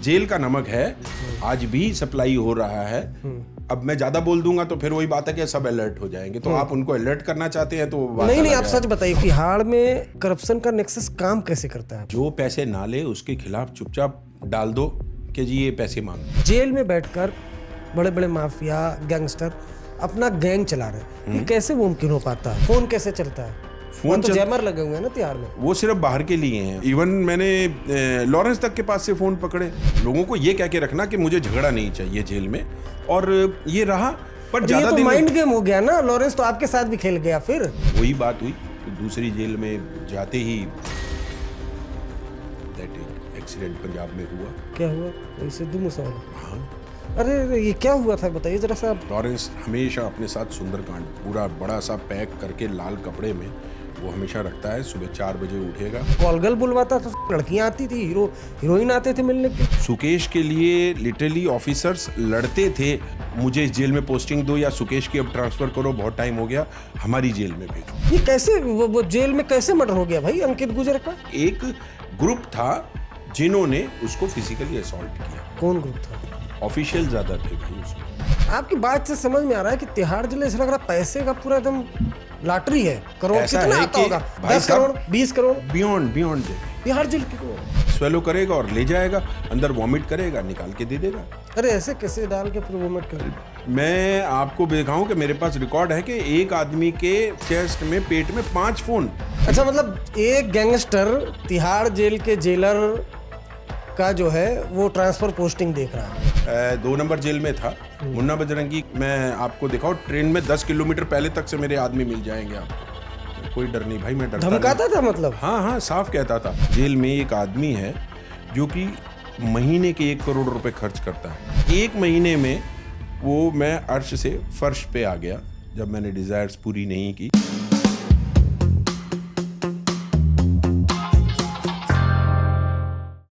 Jail का नमक है, आज भी सप्लाई हो रहा है। अब मैं ज्यादा बोल दूंगा तो फिर वही बात है कि सब अलर्ट हो जाएंगे, तो आप उनको अलर्ट करना चाहते हैं तो बात नहीं अलग आप है। सच बताइए, तिहाड़ में करप्शन का नेक्सस काम कैसे करता है? जो पैसे ना ले उसके खिलाफ चुपचाप डाल दो कि जी ये पैसे मांगो। जेल में बैठकर बड़े बड़े माफिया गैंगस्टर अपना गैंग चला रहे हैं, ये कैसे मुमकिन हो पाता है? फोन कैसे चलता है? फोन तो जैमर लगे हुए हैं ना तिहाड़ में। वो सिर्फ बाहर के लिए हैं। इवन मैंने लॉरेंस तक के पास से फोन पकड़े। लोगों को ये कह के रखना कि मुझे झगड़ा नहीं चाहिए जेल में, और ये रहा। पर ये तो माइंड गेम हो गया ना, लॉरेंस तो आपके साथ भी खेल गया। फिर वही बात हुई तो दूसरी जेल में जाते ही दैट एक्सीडेंट पंजाब में हुआ। क्या हुआ? सिद्धू मूसेवाला? हाँ, अरे ये क्या हुआ था बताइए जरा सा। लॉरेंस हमेशा अपने साथ सुंदरकांड पूरा बड़ा सा पैक करके लाल कपड़े में वो हमेशा रखता है। सुबह 4 बजे उठेगा, कॉलगल बुलवाता था, लड़कियां आती थी, हीरोइन आते थे मिलने के। सुकेश के लिए लिटरली ऑफिसर्स लड़ते थे, मुझे इस जेल में पोस्टिंग दो या सुकेश की अब ट्रांसफर करो, बहुत टाइम हो गया, हमारी जेल में भेजो। ये कैसे वो जेल में कैसे मर्डर हो गया भाई अंकित गुर्जर का? एक ग्रुप था जिन्होंने उसको फिजिकली असॉल्ट किया। कौन ग्रुप था? ऑफिशियल ज्यादा थे भाई उसमें। आपकी बात से समझ में आ रहा है कि तिहाड़ जेल ऐसा लग रहा है पैसे का पूरा एकदम लॉटरी है। करोड़ ऐसा कितना है आता कि होगा? भाई 10 करोड़, साहब, 20 करोड़? बियॉन्ड तिहाड़ जेल की स्वेलो करेगा और ले जाएगा, अंदर वॉमिट करेगा, निकाल के दे देगा। अरे ऐसे कैसे डाल के फिर वोमिट कर? मैं आपको दिखाऊं कि मेरे पास रिकॉर्ड है कि एक आदमी के चेस्ट में, पेट में 5 फोन। अच्छा, मतलब एक गैंगस्टर तिहाड़ जेल के जेलर का जो है वो ट्रांसफर पोस्टिंग देख रहा है। 2 नंबर जेल में था मुन्ना बजरंगी। मैं आपको दिखाऊं, ट्रेन में 10 किलोमीटर पहले तक से मेरे आदमी मिल जाएंगे आपको। कोई डर नहीं भाई, मैं डरता धमकाता था मतलब? हाँ, साफ कहता था। जेल में एक आदमी है जो कि महीने के 1 करोड़ रुपए खर्च करता है। 1 महीने में वो मैं अर्श से फर्श पे आ गया जब मैंने डिजायर्स पूरी नहीं की।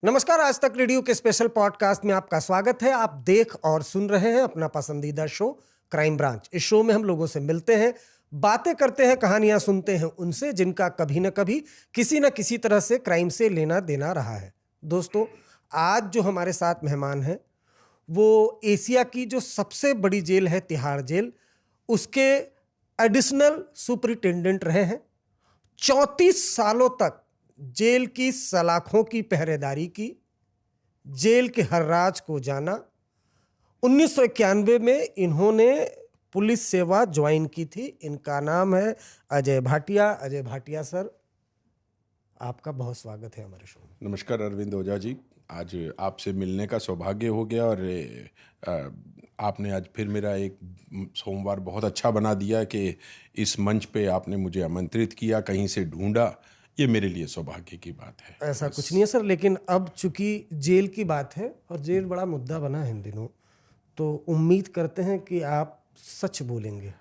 नमस्कार, आज तक रेडियो के स्पेशल पॉडकास्ट में आपका स्वागत है। आप देख और सुन रहे हैं अपना पसंदीदा शो क्राइम ब्रांच। इस शो में हम लोगों से मिलते हैं, बातें करते हैं, कहानियां सुनते हैं उनसे जिनका कभी न कभी किसी न किसी तरह से क्राइम से लेना देना रहा है। दोस्तों, आज जो हमारे साथ मेहमान हैं वो एशिया की जो सबसे बड़ी जेल है तिहाड़ जेल, उसके एडिशनल सुपरिटेंडेंट रहे हैं। 34 सालों तक जेल की सलाखों की पहरेदारी की, जेल के हर राज को जाना। 1991 में इन्होंने पुलिस सेवा ज्वाइन की थी। इनका नाम है अजय भाटिया। अजय भाटिया सर, आपका बहुत स्वागत है हमारे शो में। नमस्कार अरविंद ओझा जी, आज आपसे मिलने का सौभाग्य हो गया और आपने आज फिर मेरा एक सोमवार बहुत अच्छा बना दिया कि इस मंच पे आपने मुझे आमंत्रित किया, कहीं से ढूंढा। ये मेरे लिए सौभाग्य की बात है। ऐसा कुछ नहीं है सर, लेकिन अब चूंकि जेल की बात है और जेल बड़ा मुद्दा बना है इन दिनों, तो उम्मीद करते हैं कि आप सच बोलेंगे।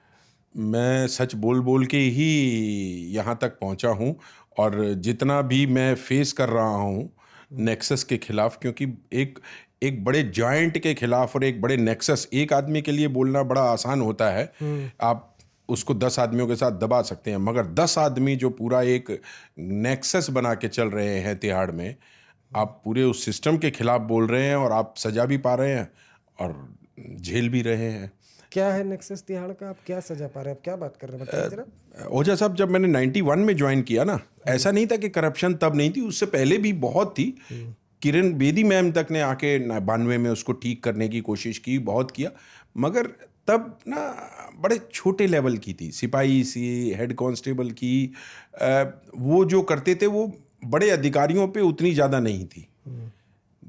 मैं सच बोल बोल के ही यहाँ तक पहुँचा हूँ, और जितना भी मैं फेस कर रहा हूँ नेक्सस के खिलाफ, क्योंकि एक बड़े जॉइंट के खिलाफ और एक बड़े नेक्सस, एक आदमी के लिए बोलना बड़ा आसान होता है, आप उसको 10 आदमियों के साथ दबा सकते हैं, मगर 10 आदमी जो पूरा एक नेक्सस बना के चल रहे हैं तिहाड़ में, आप पूरे उस सिस्टम के खिलाफ बोल रहे हैं और आप सजा भी पा रहे हैं और झेल भी रहे हैं। क्या है नेक्सस तिहाड़ का? आप क्या सजा पा रहे हैं? आप क्या बात कर रहे हैं, बताइए जरा। ओझा साहब, जब मैंने 91 में ज्वाइन किया ना, ऐसा नहीं था कि करप्शन तब नहीं थी, उससे पहले भी बहुत थी। किरण बेदी मैम तक ने आके 92 में उसको ठीक करने की कोशिश की, बहुत किया, मगर तब ना बड़े छोटे लेवल की थी। सिपाही सी, हेड कांस्टेबल की, वो जो करते थे वो बड़े अधिकारियों पे उतनी ज़्यादा नहीं थी।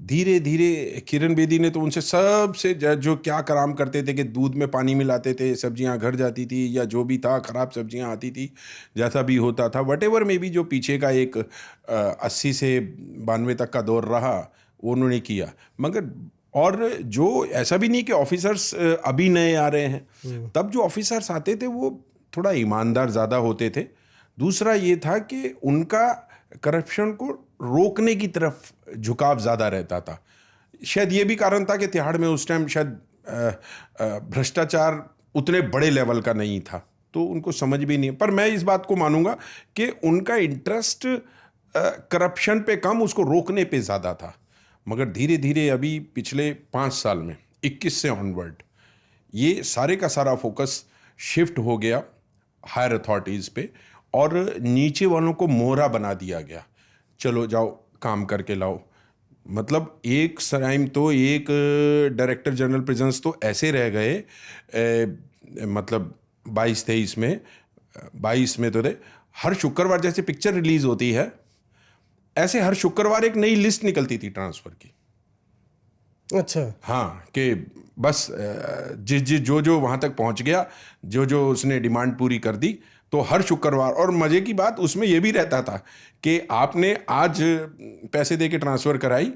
धीरे धीरे किरण बेदी ने तो उनसे सबसे जो क्या कराम करते थे कि दूध में पानी मिलाते थे, सब्जियां घर जाती थी, या जो भी था ख़राब सब्जियां आती थी, जैसा भी होता था, वटेवर में भी जो पीछे का एक 80 से 92 तक का दौर रहा वो उन्होंने किया। मगर और जो ऐसा भी नहीं कि ऑफिसर्स अभी नए आ रहे हैं, तब जो ऑफिसर्स आते थे वो थोड़ा ईमानदार ज़्यादा होते थे। दूसरा ये था कि उनका करप्शन को रोकने की तरफ झुकाव ज़्यादा रहता था। शायद ये भी कारण था कि तिहाड़ में उस टाइम शायद भ्रष्टाचार उतने बड़े लेवल का नहीं था, तो उनको समझ भी नहीं। पर मैं इस बात को मानूंगा कि उनका इंटरेस्ट करप्शन पे कम, उसको रोकने पे ज़्यादा था। मगर धीरे धीरे अभी पिछले 5 साल में 21 से ऑनवर्ड ये सारे का सारा फोकस शिफ्ट हो गया हायर अथॉरिटीज़ पे और नीचे वालों को मोहरा बना दिया गया, चलो जाओ काम करके लाओ। मतलब एक टाइम तो एक डायरेक्टर जनरल प्रिजन्स तो ऐसे रह गए, मतलब 22-23 में 22 में तो हर शुक्रवार जैसे पिक्चर रिलीज होती है ऐसे हर शुक्रवार एक नई लिस्ट निकलती थी ट्रांसफ़र की। अच्छा। हाँ, कि बस जो जो वहाँ तक पहुँच गया, जो जो उसने डिमांड पूरी कर दी, तो हर शुक्रवार। और मज़े की बात उसमें यह भी रहता था कि आपने आज पैसे दे के ट्रांसफ़र कराई,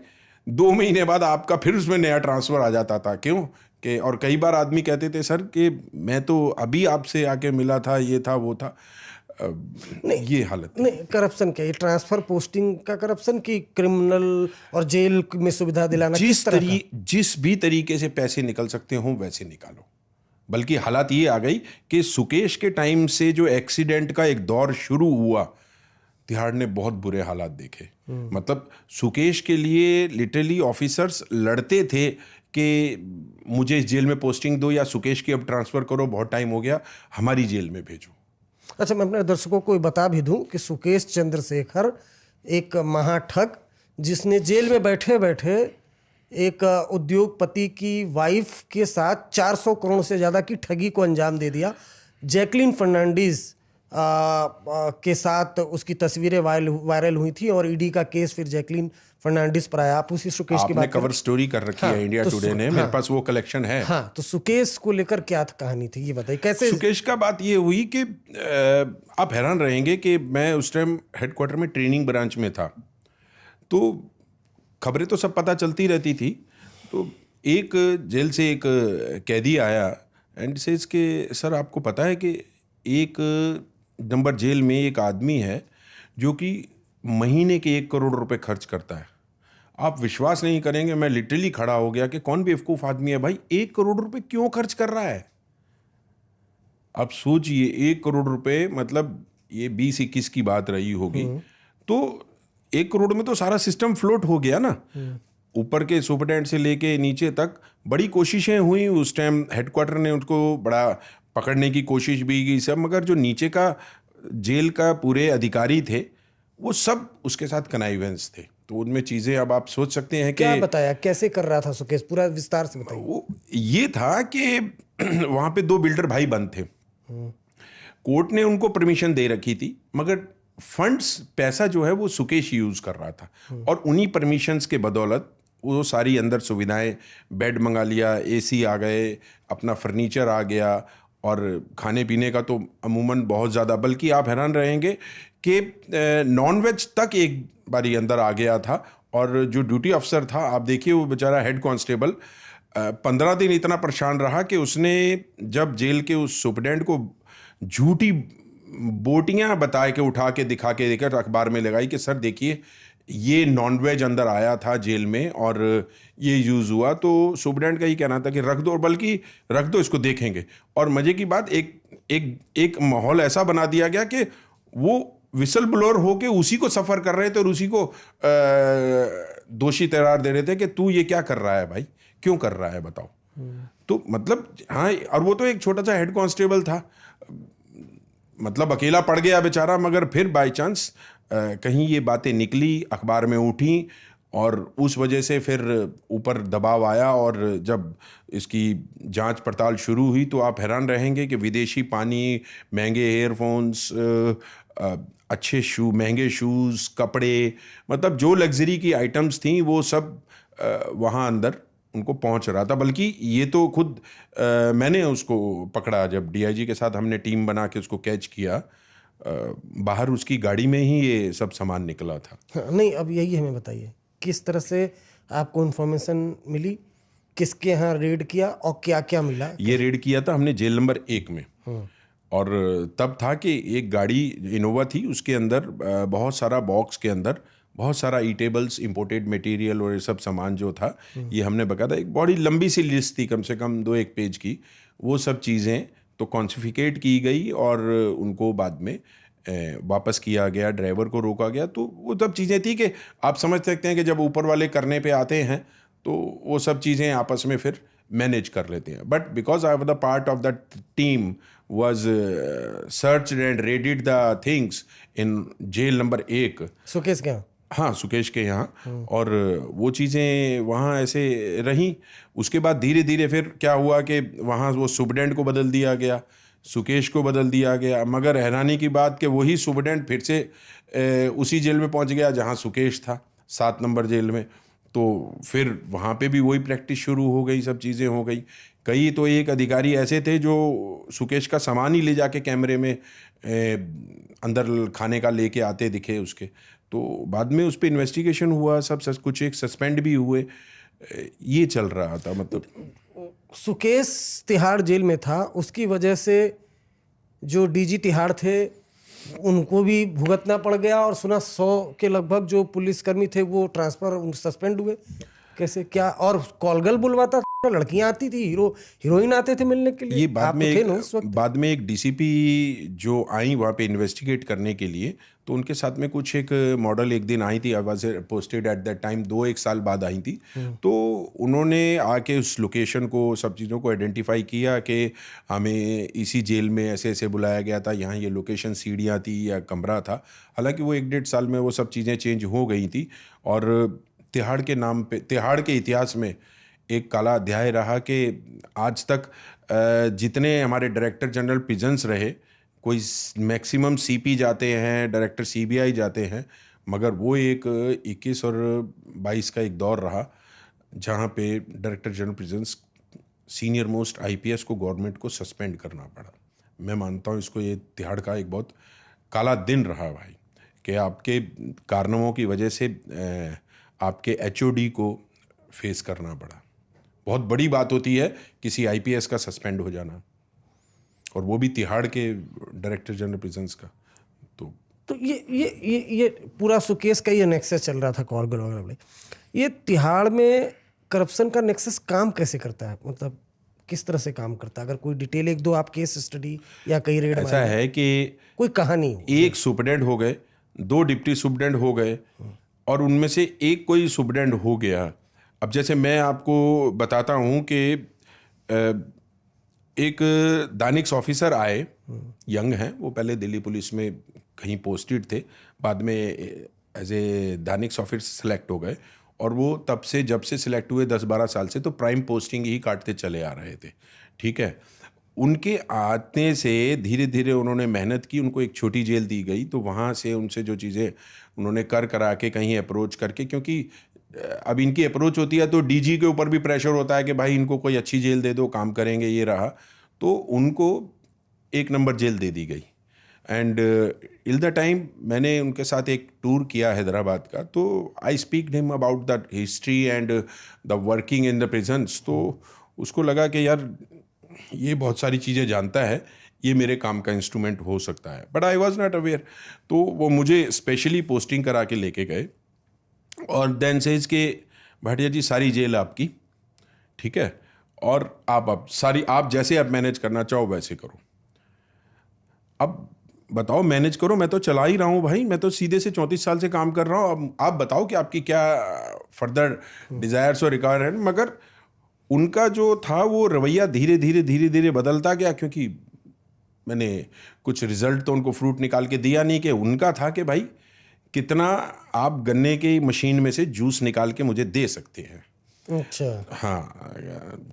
2 महीने बाद आपका फिर उसमें नया ट्रांसफ़र आ जाता था। क्यों कि और कई बार आदमी कहते थे सर कि मैं तो अभी आपसे आके मिला था, ये था वो था। नहीं, ये हालत नहीं, करप्शन क्या, ये ट्रांसफर पोस्टिंग का करप्शन की क्रिमिनल और जेल में सुविधा दिलाना, जिस भी तरीके से पैसे निकल सकते हो वैसे निकालो। बल्कि हालात ये आ गई कि सुकेश के टाइम से जो एक्सीडेंट का एक दौर शुरू हुआ, तिहाड़ ने बहुत बुरे हालात देखे। मतलब सुकेश के लिए लिटरली ऑफिसर्स लड़ते थे कि मुझे इस जेल में पोस्टिंग दो या सुकेश की अब ट्रांसफ़र करो, बहुत टाइम हो गया, हमारी जेल में भेजो। अच्छा, मैं अपने दर्शकों को बता भी दूं कि सुकेश चंद्रशेखर एक महाठग, जिसने जेल में बैठे बैठे एक उद्योगपति की वाइफ के साथ 400 करोड़ से ज़्यादा की ठगी को अंजाम दे दिया। जैकलीन फर्नांडीज के साथ उसकी तस्वीरें वायरल हुई थी और ईडी का केस फिर जैकलीन फर्नांडीज पर आया। आप उसी सुकेश की बात कवर स्टोरी कर रखी है इंडिया टुडे ने, मेरे पास वो कलेक्शन है। हाँ, तो सुकेश को लेकर क्या कहानी थी ये बताइए, कैसे सुकेश का बात ये हुई कि आप हैरान रहेंगे कि मैं उस टाइम हेडक्वार्टर में ट्रेनिंग ब्रांच में था, तो खबरें तो सब पता चलती रहती थी। तो एक जेल से एक कैदी आया एंड सेज के सर आपको पता है कि एक नंबर जेल में एक आदमी है जो कि महीने के 1 करोड़ रुपए खर्च करता है। आप विश्वास नहीं करेंगे, मैं लिटरली खड़ा हो गया कि कौन बेवकूफ़ आदमी है भाई, 1 करोड़ रुपए क्यों खर्च कर रहा है। आप सोचिए 1 करोड़ रुपए, मतलब ये 20-21 की बात रही होगी, तो 1 करोड़ में तो सारा सिस्टम फ्लोट हो गया ना। ऊपर के सुपरटेंडेंट से लेके नीचे तक बड़ी कोशिशें हुई उस टाइम, हेडक्वार्टर ने उसको बड़ा पकड़ने की कोशिश भी की सब, मगर जो नीचे का जेल का पूरे अधिकारी थे वो सब उसके साथ कनाइवेंस थे। तो उनमें चीज़ें अब आप सोच सकते हैं कि क्या बताया, कैसे कर रहा था सुकेश, पूरा विस्तार से बताइए। वो ये था कि वहाँ पे 2 बिल्डर भाई बंद थे, कोर्ट ने उनको परमिशन दे रखी थी, मगर फंड्स पैसा जो है वो सुकेश यूज़ कर रहा था। और उन्हीं परमिशंस के बदौलत वो सारी अंदर सुविधाएं, बेड मंगा लिया, एसी आ गए, अपना फर्नीचर आ गया, और खाने पीने का तो अमूमन बहुत ज़्यादा, बल्कि आप हैरान रहेंगे कि नॉनवेज तक एक बारी अंदर आ गया था। और जो ड्यूटी अफसर था, आप देखिए वो बेचारा हेड कांस्टेबल 15 दिन इतना परेशान रहा कि उसने जब जेल के उस सुपरडेंट को झूठी बोटियां बता के उठा के दिखा के देकर अखबार में लगाई कि सर देखिए ये नॉनवेज अंदर आया था जेल में और ये यूज़ हुआ, तो सुपरडेंट का ही कहना था कि रख दो, बल्कि रख दो, इसको देखेंगे। और मज़े की बात, एक माहौल ऐसा बना दिया गया कि वो विसल ब्लोअर होके उसी को सफ़र कर रहे थे और उसी को दोषी करार दे रहे थे कि तू ये क्या कर रहा है भाई, क्यों कर रहा है बताओ। तो मतलब हाँ, और वो तो एक छोटा सा हेड कांस्टेबल था, मतलब अकेला पड़ गया बेचारा, मगर फिर बाय चांस कहीं ये बातें निकली, अखबार में उठी, और उस वजह से फिर ऊपर दबाव आया। और जब इसकी जांच पड़ताल शुरू हुई तो आप हैरान रहेंगे कि विदेशी पानी, महंगे एयरफोन्स, अच्छे महंगे शूज़, कपड़े, मतलब जो लग्जरी की आइटम्स थी वो सब वहाँ अंदर उनको पहुंच रहा था। बल्कि ये तो खुद मैंने उसको पकड़ा, जब डीआईजी के साथ हमने टीम बना के उसको कैच किया, बाहर उसकी गाड़ी में ही ये सब सामान निकला था। हाँ, नहीं, अब यही हमें बताइए किस तरह से आपको इन्फॉर्मेशन मिली, किसके यहाँ रेड किया और क्या क्या मिला। ये रेड किया था हमने जेल नंबर 1 में, और तब था कि एक गाड़ी इनोवा थी, उसके अंदर बहुत सारा बॉक्स के अंदर बहुत सारा ईटेबल्स, इंपोर्टेड मटेरियल और ये सब सामान जो था, ये हमने बकायदा एक बड़ी लंबी सी लिस्ट थी, कम से कम 2-1 पेज की, वो सब चीज़ें तो कॉन्सिफिकेट की गई और उनको बाद में वापस किया गया, ड्राइवर को रोका गया। तो वो सब चीज़ें थी कि आप समझ सकते हैं कि जब ऊपर वाले करने पे आते हैं तो वो सब चीज़ें आपस में फिर मैनेज कर लेते हैं। But because I was the part of the team was searched and raided the things in jail number 1 Sukesh क्या? हाँ, सुकेश के यहाँ। और वो चीज़ें वहाँ ऐसे रहीं। उसके बाद धीरे धीरे फिर क्या हुआ कि वहाँ वो सुपरडेंट को बदल दिया गया, सुकेश को बदल दिया गया। मगर हैरानी की बात कि वही सुपरडेंट फिर से उसी जेल में पहुँच गया जहाँ सुकेश था, 7 नंबर जेल में। तो फिर वहाँ पे भी वही प्रैक्टिस शुरू हो गई, सब चीज़ें हो गई। कई तो एक अधिकारी ऐसे थे जो सुकेश का सामान ही ले जाके कैमरे में अंदर खाने का लेके आते दिखे उसके। तो बाद में उस पर इन्वेस्टिगेशन हुआ, सब कुछ एक सस्पेंड भी हुए, ये चल रहा था। मतलब सुकेश तिहाड़ जेल में था, उसकी वजह से जो डीजी तिहाड़ थे उनको भी भुगतना पड़ गया, और सुना 100 के लगभग जो पुलिसकर्मी थे वो ट्रांसफर सस्पेंड हुए। कैसे क्या? और कॉलगल बुलवाता, लड़कियां आती थी, हीरोइन आते थे मिलने के लिए। ये बाद में एक डीसीपी जो आई वहाँ पे इन्वेस्टिगेट करने के लिए, तो उनके साथ में कुछ एक मॉडल एक दिन आई थी, I was posted at that time, 2-1 साल बाद आई थी। तो उन्होंने आके उस लोकेशन को, सब चीज़ों को आइडेंटिफाई किया कि हमें इसी जेल में ऐसे ऐसे बुलाया गया था, यहाँ ये लोकेशन सीढ़ियाँ थी या कमरा था। हालांकि वो 1-1.5 साल में वो सब चीज़ें चेंज हो गई थी। और तिहाड़ के नाम पे, तिहाड़ के इतिहास में एक काला अध्याय रहा कि आज तक जितने हमारे डायरेक्टर जनरल प्रिजन्स रहे, कोई मैक्सिमम सीपी जाते हैं, डायरेक्टर सीबीआई जाते हैं, मगर वो एक 21 और 22 का एक दौर रहा जहाँ पे director general prisons senior most IPS को गवर्नमेंट को सस्पेंड करना पड़ा। मैं मानता हूँ इसको, ये तिहाड़ का एक बहुत काला दिन रहा भाई, कि आपके कारनामों की वजह से आपके एचओडी को फेस करना पड़ा। बहुत बड़ी बात होती है किसी आईपीएस का सस्पेंड हो जाना, और वो भी तिहाड़ के डायरेक्टर जनरल प्रिजन्स का। तो ये पूरा सुकेश का ये नेक्सस चल रहा था, कॉलगल वगैरह। ये तिहाड़ में करप्शन का नेक्सस काम कैसे करता है? मतलब किस तरह से काम करता है? अगर कोई डिटेल 1-2 आप केस स्टडी या कई रेड ऐसा है कि कोई कहानी, एक सुपरडेंट हो गए, 2 डिप्टी सुपरडेंट हो गए, और उनमें से एक कोई सुपरडेंट हो गया। अब जैसे मैं आपको बताता हूँ कि एक दानिक्स ऑफिसर आए, यंग हैं वो, पहले दिल्ली पुलिस में कहीं पोस्टेड थे, बाद में as a DANICS officer select हो गए, और वो तब से, जब से सिलेक्ट हुए 10-12 साल से, तो प्राइम पोस्टिंग ही काटते चले आ रहे थे। ठीक है, उनके आने से धीरे धीरे उन्होंने मेहनत की, उनको एक छोटी जेल दी गई, तो वहाँ से उनसे जो चीज़ें उन्होंने करा के कहीं अप्रोच करके, क्योंकि अब इनकी अप्रोच होती है तो डीजी के ऊपर भी प्रेशर होता है कि भाई इनको कोई अच्छी जेल दे दो, काम करेंगे, ये रहा, तो उनको 1 नंबर जेल दे दी गई। एंड इल द टाइम मैंने उनके साथ एक टूर किया हैदराबाद का, तो I speak him about the history and the working in the prisons. तो उसको लगा कि यार ये बहुत सारी चीज़ें जानता है, ये मेरे काम का इंस्ट्रूमेंट हो सकता है, but I was not aware. तो वो मुझे स्पेशली पोस्टिंग करा के लेके गए, और देन सेज के भाटिया जी सारी जेल आपकी, ठीक है, और आप सारी, आप जैसे आप मैनेज करना चाहो वैसे करो। अब बताओ, मैनेज करो, मैं तो चला ही रहा हूँ भाई, मैं तो सीधे से 34 साल से काम कर रहा हूँ, अब आप बताओ कि आपकी क्या फर्दर डिज़ायर्स और रिक्वायरमेंट। मगर उनका जो था वो रवैया धीरे धीरे बदलता गया, क्योंकि मैंने कुछ रिजल्ट तो उनको फ्रूट निकाल के दिया नहीं, कि उनका था कि भाई कितना आप गन्ने की मशीन में से जूस निकाल के मुझे दे सकते हैं। अच्छा, हाँ,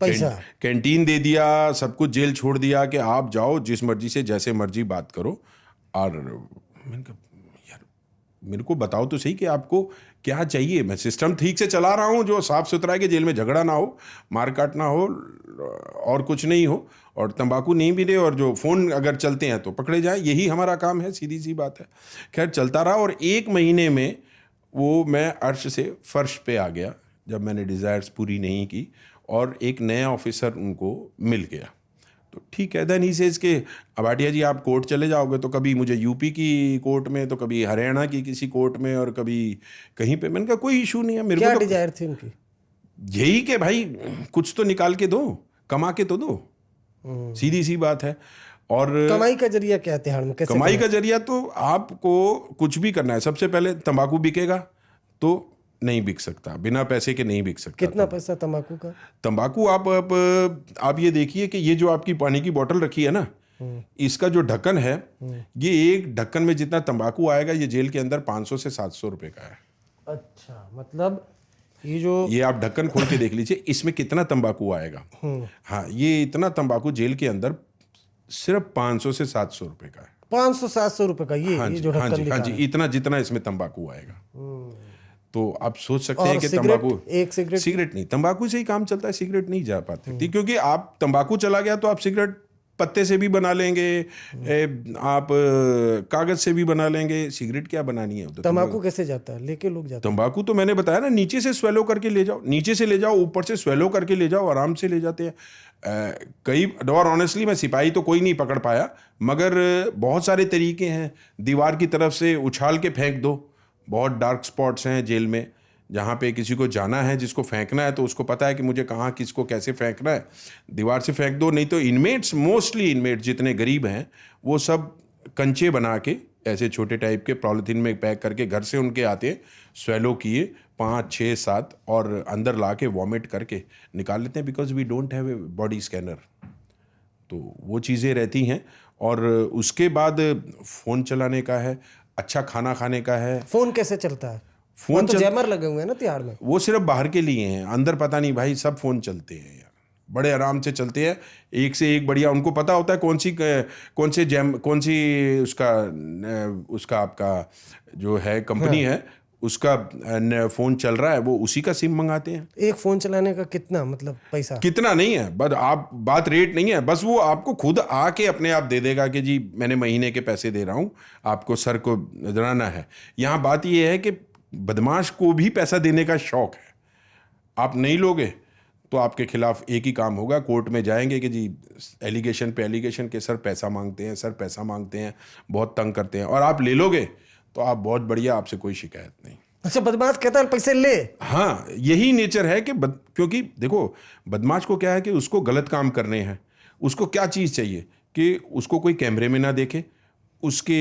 पैसा कैंटीन दे दिया, सब कुछ, जेल छोड़ दिया कि आप जाओ जिस मर्जी से जैसे मर्जी बात करो। और मैंने कहा यार मेरे को बताओ तो सही कि आपको क्या चाहिए। मैं सिस्टम ठीक से चला रहा हूँ, जो साफ सुथरा है कि जेल में झगड़ा ना हो, मारकाट ना हो, और कुछ नहीं हो, और तंबाकू नहीं भी दे, और जो फ़ोन अगर चलते हैं तो पकड़े जाए, यही हमारा काम है, सीधी सी बात है। खैर चलता रहा, और 1 महीने में वो मैं अर्श से फर्श पे आ गया, जब मैंने डिज़ायर्स पूरी नहीं की, और एक नया ऑफिसर उनको मिल गया। तो ठीक है, देन ही सेज के भाटिया जी आप कोर्ट चले जाओगे, तो कभी मुझे यूपी की कोर्ट में, तो कभी हरियाणा की किसी कोर्ट में, और कभी कहीं पे। मैंने कहा कोई इशू नहीं है मेरे को। क्या डिजायर थी उनकी? यही कि भाई कुछ तो निकाल के दो, कमा के तो दो, सीधी सी बात है। और कमाई का जरिया क्या है तिहाड़ में, कैसे कमाई का जरिया तो आपको कुछ भी करना है। सबसे पहले तंबाकू बिकेगा तो नहीं बिक सकता, बिना पैसे के नहीं बिक सकता। कितना पैसा तंबाकू का? तंबाकू आप ये देखिए कि ये जो आपकी पानी की बोतल रखी है ना, इसका जो ढक्कन है, ये एक ढक्कन में जितना तंबाकू आएगा ये जेल के अंदर 500 से 700 रुपए का है। अच्छा, मतलब ये आप ढक्कन खोल के देख लीजिए इसमें कितना तंबाकू आएगा। हाँ, ये इतना तंबाकू जेल के अंदर सिर्फ 500 से 700 रुपए का है। 500-700 रुपए का ये जो हाँ ढक्कन जी, इतना जितना इसमें तंबाकू आएगा। तो आप सोच सकते हैं कि तंबाकू, एक सिगरेट नहीं, तंबाकू से ही काम चलता है, सिगरेट नहीं जा पाते क्योंकि आप तंबाकू चला गया तो आप सिगरेट पत्ते से भी बना लेंगे, आप कागज से भी बना लेंगे, सिगरेट क्या बनानी है। तो तंबाकू कैसे जाता है, लेके लोग जाते हैं? तंबाकू तो मैंने बताया ना, नीचे से स्वेलो करके ले जाओ, नीचे से ले जाओ, ऊपर से स्वेलो करके ले जाओ, आराम से ले जाते हैं। कई और ऑनेस्टली मैं सिपाही तो कोई नहीं पकड़ पाया, मगर बहुत सारे तरीके हैं। दीवार की तरफ से उछाल के फेंक दो, बहुत डार्क स्पॉट्स हैं जेल में जहाँ पे किसी को जाना है, जिसको फेंकना है तो उसको पता है कि मुझे कहाँ किसको कैसे फेंकना है, दीवार से फेंक दो। नहीं तो इनमेट्स, मोस्टली इनमेट्स जितने गरीब हैं वो सब कंचे बना के ऐसे छोटे टाइप के पॉलीथीन में पैक करके घर से उनके आते, स्वेलो किए 5, 6, 7 और अंदर ला के वॉमिट करके निकाल लेते हैं, because we don't have a body scanner. तो वो चीज़ें रहती हैं। और उसके बाद फ़ोन चलाने का है, अच्छा खाना खाने का है। फ़ोन कैसे चलता है? फ़ोन तो जैमर लगे हुए हैं ना तिहाड़ में। वो सिर्फ बाहर के लिए हैं, अंदर पता नहीं भाई, सब फ़ोन चलते हैं यार, बड़े आराम से चलते हैं, एक से एक बढ़िया। उनको पता होता है कौन सी उसका आपका जो है कंपनी है, उसका फ़ोन चल रहा है, वो उसी का सिम मंगाते हैं। एक फ़ोन चलाने का कितना, मतलब पैसा? कितना नहीं है, बस आप बात रेट नहीं है, बस वो आपको खुद आके अपने आप दे देगा कि जी मैंने महीने के पैसे दे रहा हूँ, आपको सर को डराना है। यहाँ बात ये है कि बदमाश को भी पैसा देने का शौक है। आप नहीं लोगे तो आपके खिलाफ एक ही काम होगा, कोर्ट में जाएंगे कि जी एलिगेशन पे एलिगेशन के सर पैसा मांगते हैं, सर पैसा मांगते हैं, बहुत तंग करते हैं, और आप ले लोगे तो आप बहुत बढ़िया, आपसे कोई शिकायत नहीं। अच्छा, बदमाश कहता है पैसे ले। हाँ, यही नेचर है कि क्योंकि देखो बदमाश को क्या है कि उसको गलत काम करने हैं। उसको क्या चीज़ चाहिए कि उसको कोई कैमरे में ना देखे, उसके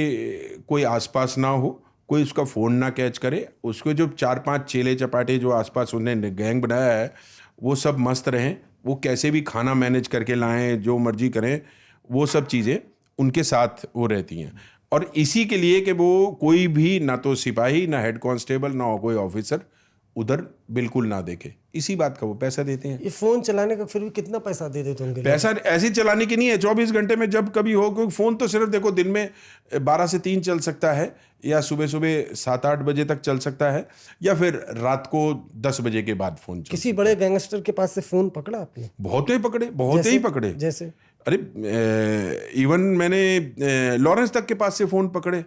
कोई आसपास ना हो, कोई उसका फ़ोन ना कैच करे, उसको जो 4-5 चेले चपाटे जो आसपास उन्हें गैंग बनाया है वो सब मस्त रहें, वो कैसे भी खाना मैनेज करके लाएं, जो मर्जी करें, वो सब चीज़ें उनके साथ वो रहती हैं। और इसी के लिए कि वो कोई भी, ना तो सिपाही, ना हेड कांस्टेबल, ना कोई ऑफिसर उधर बिल्कुल ना देखे, इसी बात का वो पैसा देते हैं। ये फ़ोन चलाने का फिर भी कितना पैसा दे देते होंगे? पैसा ऐसे चलाने की नहीं है, 24 घंटे में जब कभी हो, क्योंकि फ़ोन तो सिर्फ देखो दिन में 12 से 3 चल सकता है, या सुबह 7-8 बजे तक चल सकता है, या फिर रात को 10 बजे के बाद फ़ोन चल। किसी बड़े गैंगस्टर के पास से फ़ोन पकड़ा आपने? बहुत ही पकड़े, बहुत ही पकड़े। जैसे अरे इवन मैंने लॉरेंस तक के पास से फ़ोन पकड़े,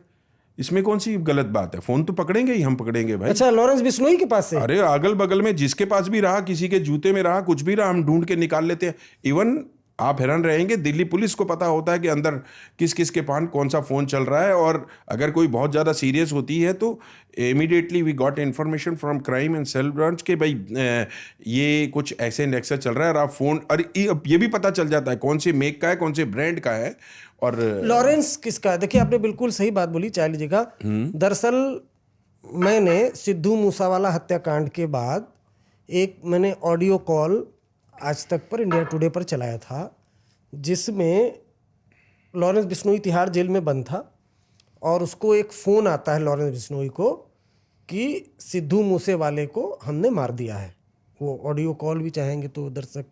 इसमें कौन सी गलत बात है? फ़ोन तो पकड़ेंगे ही, हम पकड़ेंगे भाई। अच्छा, लॉरेंस बिश्नोई के पास से? अरे अगल बगल में जिसके पास भी रहा, किसी के जूते में रहा, कुछ भी रहा, हम ढूंढ के निकाल लेते हैं। इवन आप हैरान रहेंगे, दिल्ली पुलिस को पता होता है कि अंदर किस किस के पास कौन सा फ़ोन चल रहा है, और अगर कोई बहुत ज़्यादा सीरियस होती है तो immediately we got information from crime and cell branch के भाई ये कुछ ऐसे एंड ऐसा चल रहा है, और आप फ़ोन, और ये भी पता चल जाता है कौन से मेक का है, कौन से ब्रांड का है। और लॉरेंस किसका है? देखिए, आपने बिल्कुल सही बात बोली, चाह लीजिएगा। दरअसल मैंने सिद्धू मूसावाला हत्याकांड के बाद मैंने ऑडियो कॉल आज तक पर, इंडिया टुडे पर चलाया था, जिसमें लॉरेंस बिश्नोई तिहाड़ जेल में बंद था, और उसको एक फ़ोन आता है लॉरेंस बिश्नोई को कि सिद्धू मूसेवाले को हमने मार दिया है। वो ऑडियो कॉल भी चाहेंगे तो दर्शक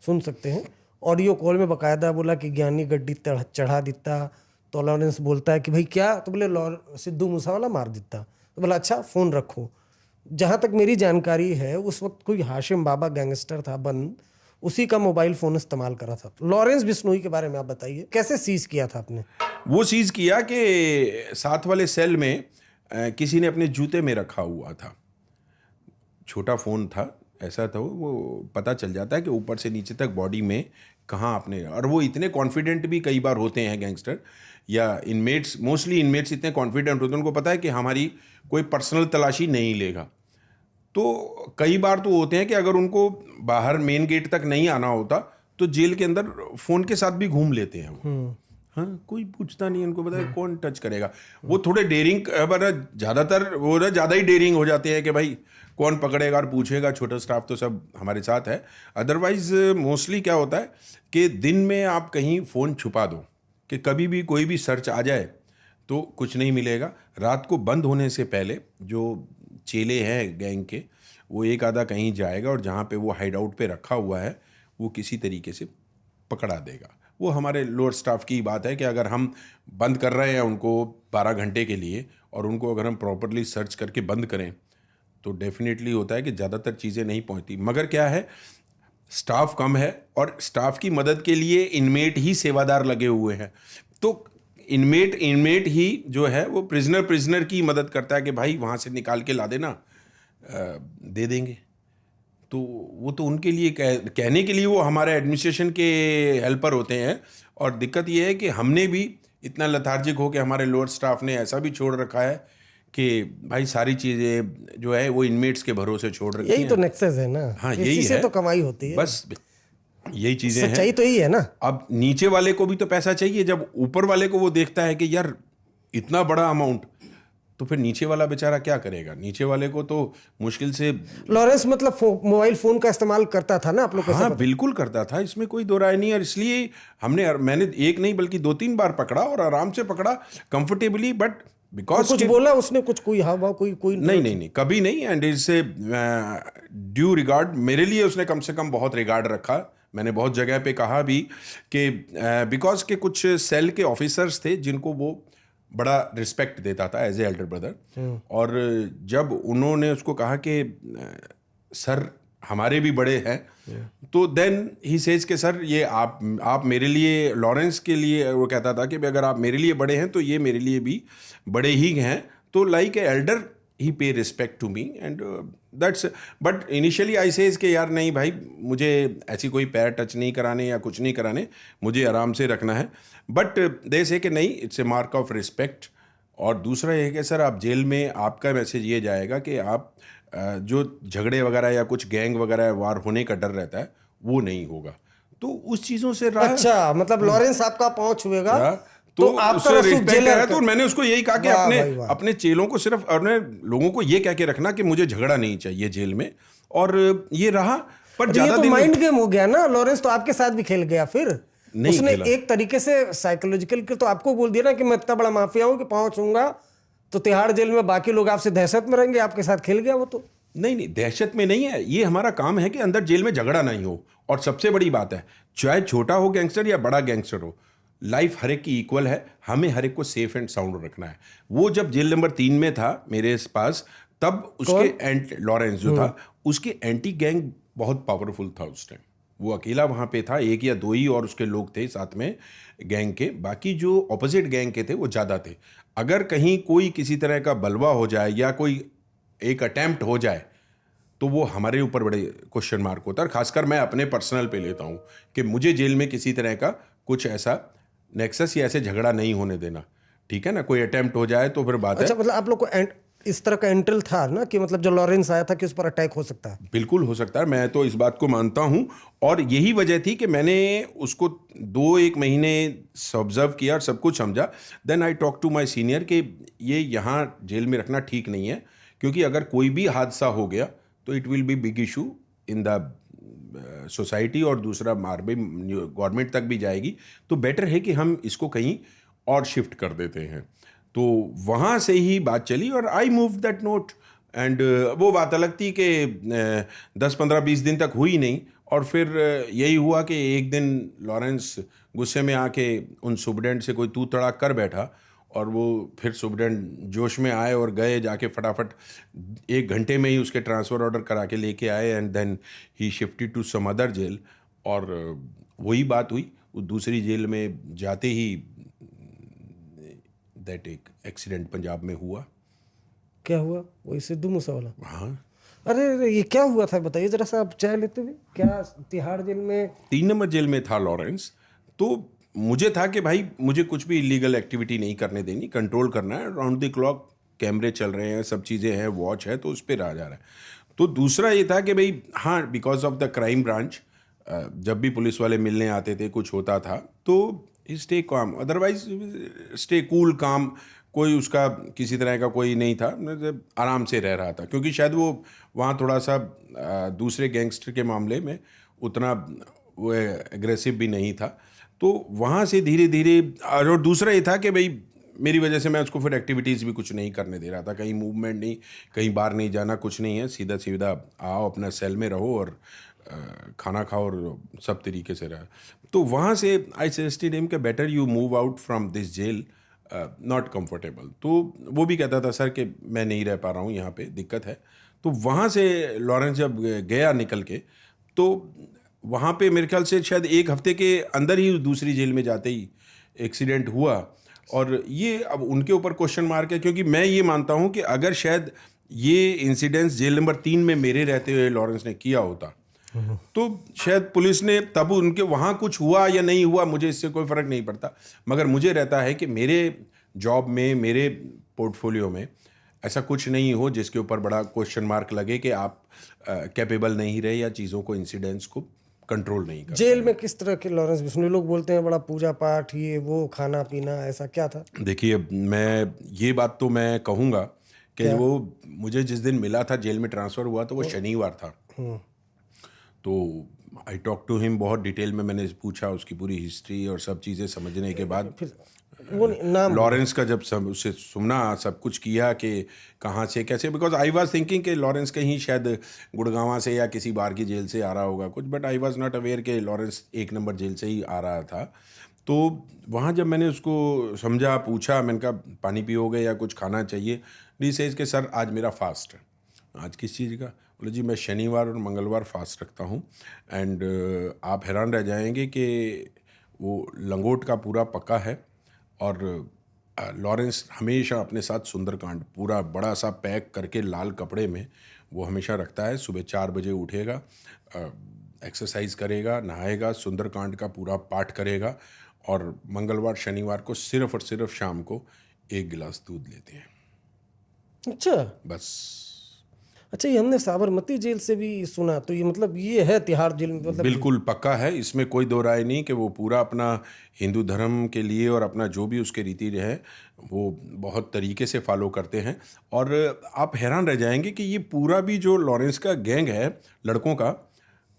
सुन सकते हैं। ऑडियो कॉल में बाकायदा बोला कि ज्ञानी गड्डी चढ़ा दिता, तो लॉरेंस बोलता है कि भाई क्या? तो बोले सिद्धू मूसेवाला मार दिता। तो बोला अच्छा, फ़ोन रखो। जहाँ तक मेरी जानकारी है उस वक्त कोई हाशिम बाबा गैंगस्टर था बंद, उसी का मोबाइल फ़ोन इस्तेमाल करा था। लॉरेंस बिश्नोई के बारे में आप बताइए, कैसे सीज किया था आपने? वो सीज किया कि साथ वाले सेल में किसी ने अपने जूते में रखा हुआ था, छोटा फ़ोन था, ऐसा था वो पता चल जाता है कि ऊपर से नीचे तक बॉडी में कहाँ आपने, और वो इतने कॉन्फिडेंट भी कई बार होते हैं गैंगस्टर या इनमेट्स, मोस्टली इनमेट्स इतने कॉन्फिडेंट होते हैं, उनको पता है कि हमारी कोई पर्सनल तलाशी नहीं लेगा। तो कई बार तो होते हैं कि अगर उनको बाहर मेन गेट तक नहीं आना होता तो जेल के अंदर फ़ोन के साथ भी घूम लेते हैं वो। हाँ, कोई पूछता नहीं, उनको पता है कौन टच करेगा। वो थोड़े डेयरिंग, ज़्यादातर वो ना ज़्यादा ही डेयरिंग हो जाते हैं कि भाई कौन पकड़ेगा और पूछेगा। छोटा स्टाफ तो सब हमारे साथ है। अदरवाइज मोस्टली क्या होता है कि दिन में आप कहीं फ़ोन छुपा दो कि कभी भी कोई भी सर्च आ जाए तो कुछ नहीं मिलेगा। रात को बंद होने से पहले जो चेले हैं गैंग के, वो एक आधा कहीं जाएगा और जहाँ पे वो हाइड आउट पे रखा हुआ है वो किसी तरीके से पकड़ा देगा। वो हमारे लोअर स्टाफ की बात है कि अगर हम बंद कर रहे हैं उनको 12 घंटे के लिए और उनको अगर हम प्रॉपरली सर्च करके बंद करें तो डेफिनेटली होता है कि ज़्यादातर चीज़ें नहीं पहुंचती। मगर क्या है, स्टाफ कम है और स्टाफ की मदद के लिए इनमेट ही सेवादार लगे हुए हैं। तो इनमेट ही जो है वो प्रिजनर की मदद करता है कि भाई वहाँ से निकाल के ला देना, दे देंगे। तो वो तो उनके लिए कहने के लिए वो हमारे एडमिनिस्ट्रेशन के हेल्पर होते हैं। और दिक्कत ये है कि हमने भी इतना लथार्जिक हो कि हमारे लोअर स्टाफ ने ऐसा भी छोड़ रखा है कि भाई सारी चीज़ें जो है वो इनमेट्स के भरोसे छोड़ रखी हैं। यही तो नेक्सस है ना। हाँ, इसी यही से है, तो कमाई होती है। बस यही चीज़ें हैं। सच्चाई तो यही है ना। अब नीचे वाले को भी तो पैसा चाहिए। जब ऊपर वाले को वो देखता है कि यार इतना बड़ा अमाउंट, तो फिर नीचे वाला बेचारा क्या करेगा? नीचे वाले को तो मुश्किल से। लॉरेंस मतलब मोबाइल फोन का इस्तेमाल करता था ना, आप लोग को? हाँ, बिल्कुल करता था, इसमें कोई दो राय नहीं। और इसलिए मैंने एक नहीं बल्कि 2-3 बार पकड़ा और आराम से पकड़ा, कंफर्टेबली। बट बिकॉज कुछ बोला उसने, कुछ कोई हाव भाव कोई नहीं, कभी नहीं। एंड इससे ड्यू रिगार्ड, मेरे लिए उसने कम से कम बहुत रिगार्ड रखा। मैंने बहुत जगह पे कहा भी कि बिकॉज के कुछ सेल के ऑफिसर्स थे जिनको वो बड़ा रिस्पेक्ट देता था एज ए एल्डर ब्रदर। और जब उन्होंने उसको कहा कि सर हमारे भी बड़े हैं, तो देन ही सेज के सर ये आप मेरे लिए, लॉरेंस के लिए वो कहता था कि अगर आप मेरे लिए बड़े हैं तो ये मेरे लिए भी बड़े ही हैं। तो like a elder he pay respect to me and that's. But initially I says कि यार नहीं भाई, मुझे ऐसी कोई पैर टच नहीं कराने या कुछ नहीं कराने, मुझे आराम से रखना है। बट दे से कि नहीं, it's a mark of respect. और दूसरा ये है कि सर आप जेल में, आपका मैसेज ये जाएगा कि आप जो झगड़े वगैरह या कुछ गैंग वगैरह वार होने का डर रहता है वो नहीं होगा। तो उस चीज़ों से अच्छा, मतलब लॉरेंस आपका पाँव छुएगा तो आपका तो मैंने उसको यही कहा कि अपने चेलों को सिर्फ, अपने लोगों को ये कह के रखना कि मुझे झगड़ा नहीं चाहिए जेल में। और ये रहा। पर ये तो माइंड गेम हो गया ना। लॉरेंस तो आपके साथ भी खेल गया फिर। उसने एक तरीके से साइकोलॉजिकल के तो आपको बोल दिया ना कि मैं इतना बड़ा माफिया हूं कि पाँव छूंगा तो तिहाड़ जेल में बाकी लोग आपसे दहशत में रहेंगे। आपके साथ खेल गया वो तो। नहीं, दहशत में नहीं है। ये हमारा काम है कि अंदर जेल में झगड़ा नहीं हो। और सबसे बड़ी बात है, चाहे छोटा हो गैंगस्टर या बड़ा गैंगस्टर हो, लाइफ हर एक की इक्वल है। हमें हर एक को सेफ एंड साउंड रखना है। वो जब जेल नंबर 3 में था मेरे पास, तब उसके लॉरेंस जो था, उसके एंटी गैंग बहुत पावरफुल था उस टाइम। वो अकेला वहाँ पे था, 1 या 2 ही और उसके लोग थे साथ में गैंग के। बाकी जो ऑपोजिट गैंग के थे वो ज़्यादा थे। अगर कहीं कोई किसी तरह का बलवा हो जाए या कोई एक अटैम्प्ट हो जाए तो वो हमारे ऊपर बड़े क्वेश्चन मार्क होता है। और खासकर मैं अपने पर्सनल पे लेता हूँ कि मुझे जेल में किसी तरह का कुछ ऐसा नेक्सस या ऐसे झगड़ा नहीं होने देना। ठीक है ना, कोई अटेम्प्ट हो जाए तो फिर बात अच्छा, है। मतलब आप लोग को इस तरह का एंट्रल था ना कि मतलब जो लॉरेंस आया था कि उस पर अटैक हो सकता है? बिल्कुल हो सकता है, मैं तो इस बात को मानता हूं। और यही वजह थी कि मैंने उसको 2-1 महीने ऑब्जर्व किया और सब कुछ समझा। Then I talk to my senior कि ये यहाँ जेल में रखना ठीक नहीं है, क्योंकि अगर कोई भी हादसा हो गया तो it will be big issue in the society और दूसरा मार भी गवर्नमेंट तक भी जाएगी। तो बेटर है कि हम इसको कहीं और शिफ्ट कर देते हैं। तो वहाँ से ही बात चली और I move that note. And वो बात अलग थी कि 10-15-20 दिन तक हुई नहीं। और फिर यही हुआ कि एक दिन लॉरेंस गुस्से में आके उन सुपरडेंट से कोई तू तड़ाक कर बैठा और वो फिर सुपरडेंट जोश में आए और गए, जाके फटाफट 1 घंटे में ही उसके ट्रांसफ़र ऑर्डर करा के लेके आए। And then he shifted to some other jail. और वही बात हुई, वो दूसरी जेल में जाते ही दैट एक एक्सीडेंट पंजाब में हुआ। क्या हुआ? वही सिद्धू मूसा वाला? हाँ। अरे ये क्या हुआ था बताइए जरा सा, आप चाय लेते हुए। क्या तिहाड़ जेल में 3 नंबर जेल में था लॉरेंस। तो मुझे था कि भाई मुझे कुछ भी इलीगल एक्टिविटी नहीं करने देनी, कंट्रोल करना है। राउंड द क्लॉक कैमरे चल रहे हैं, सब चीज़ें हैं, वॉच है, तो उस पर रहा जा रहा है। तो दूसरा ये था कि भाई हाँ, because of the crime branch, जब भी पुलिस वाले मिलने आते थे, कुछ होता था, तो stay calm, otherwise stay cool काम, कोई उसका किसी तरह का कोई नहीं था, आराम से रह रहा था, क्योंकि शायद वो वहाँ थोड़ा सा दूसरे गैंगस्टर के मामले में उतना वो एग्रेसिव भी नहीं था, तो वहाँ से धीरे धीरे। और दूसरा ये था कि भाई मेरी वजह से मैं उसको फिर एक्टिविटीज़ भी कुछ नहीं करने दे रहा था, कहीं मूवमेंट नहीं, कहीं बाहर नहीं जाना, कुछ नहीं है, सीधा सीधा आओ अपना सेल में रहो और खाना खाओ और सब तरीके से रहा। तो वहाँ से आई सजेस्टेड हिम कि better you move out from this jail, not comfortable. तो वो भी कहता था सर कि मैं नहीं रह पा रहा हूँ यहाँ पे, दिक्कत है। तो वहाँ से लॉरेंस जब गया निकल के, तो वहाँ पे मेरे ख्याल से शायद एक हफ्ते के अंदर ही दूसरी जेल में जाते ही एक्सीडेंट हुआ। और ये अब उनके ऊपर क्वेश्चन मार्क है, क्योंकि मैं ये मानता हूँ कि अगर शायद ये इंसिडेंस जेल नंबर 3 में मेरे रहते हुए लॉरेंस ने किया होता, तो शायद पुलिस ने तब उनके वहाँ कुछ हुआ या नहीं हुआ, मुझे इससे कोई फ़र्क नहीं पड़ता, मगर मुझे रहता है कि मेरे जॉब में, मेरे पोर्टफोलियो में ऐसा कुछ नहीं हो जिसके ऊपर बड़ा क्वेश्चन मार्क लगे कि आप कैपेबल नहीं रहे या चीज़ों को, इंसिडेंट्स को कंट्रोल नहीं कर। जेल में किस तरह के लॉरेंस बिश्नोई? लोग बोलते हैं बड़ा पूजा पाठ, ये वो, खाना पीना, ऐसा क्या था? देखिए, मैं ये बात तो मैं कहूँगा कि वो मुझे जिस दिन मिला था, जेल में ट्रांसफ़र हुआ, तो वो शनिवार था। तो आई टॉक टू हिम, बहुत डिटेल में मैंने पूछा उसकी पूरी हिस्ट्री और सब चीज़ें समझने के बाद वो नाम लॉरेंस का जब सब उससे सुना, सब कुछ किया कि कहाँ से कैसे, बिकॉज आई वाज थिंकिंग कि लॉरेंस कहीं शायद गुड़गांव से या किसी बाहर की जेल से आ रहा होगा कुछ, but I was not aware कि लॉरेंस 1 नंबर जेल से ही आ रहा था। तो वहाँ जब मैंने उसको समझा, पूछा, मैंने कहा पानी पियोगे या कुछ खाना चाहिए? डी सेज के सर आज मेरा फास्ट है। आज किस चीज़ का? बोले जी मैं शनिवार और मंगलवार फास्ट रखता हूँ, एंड आप हैरान रह जाएंगे कि वो लंगोट का पूरा पक्का है। और लॉरेंस हमेशा अपने साथ सुंदरकांड पूरा बड़ा सा पैक करके लाल कपड़े में वो हमेशा रखता है। सुबह 4 बजे उठेगा, एक्सरसाइज करेगा, नहाएगा, सुंदरकांड का पूरा पाठ करेगा, और मंगलवार शनिवार को सिर्फ और सिर्फ शाम को 1 गिलास दूध लेते हैं। अच्छा, बस। अच्छा, ये हमने साबरमती जेल से भी सुना, तो ये मतलब ये है तिहाड़ जेल में? मतलब बिल्कुल पक्का है, इसमें कोई दो राय नहीं कि वो पूरा अपना हिंदू धर्म के लिए और अपना जो भी उसके रीति है वो बहुत तरीके से फॉलो करते हैं। और आप हैरान रह जाएंगे कि ये पूरा भी जो लॉरेंस का गैंग है लड़कों का,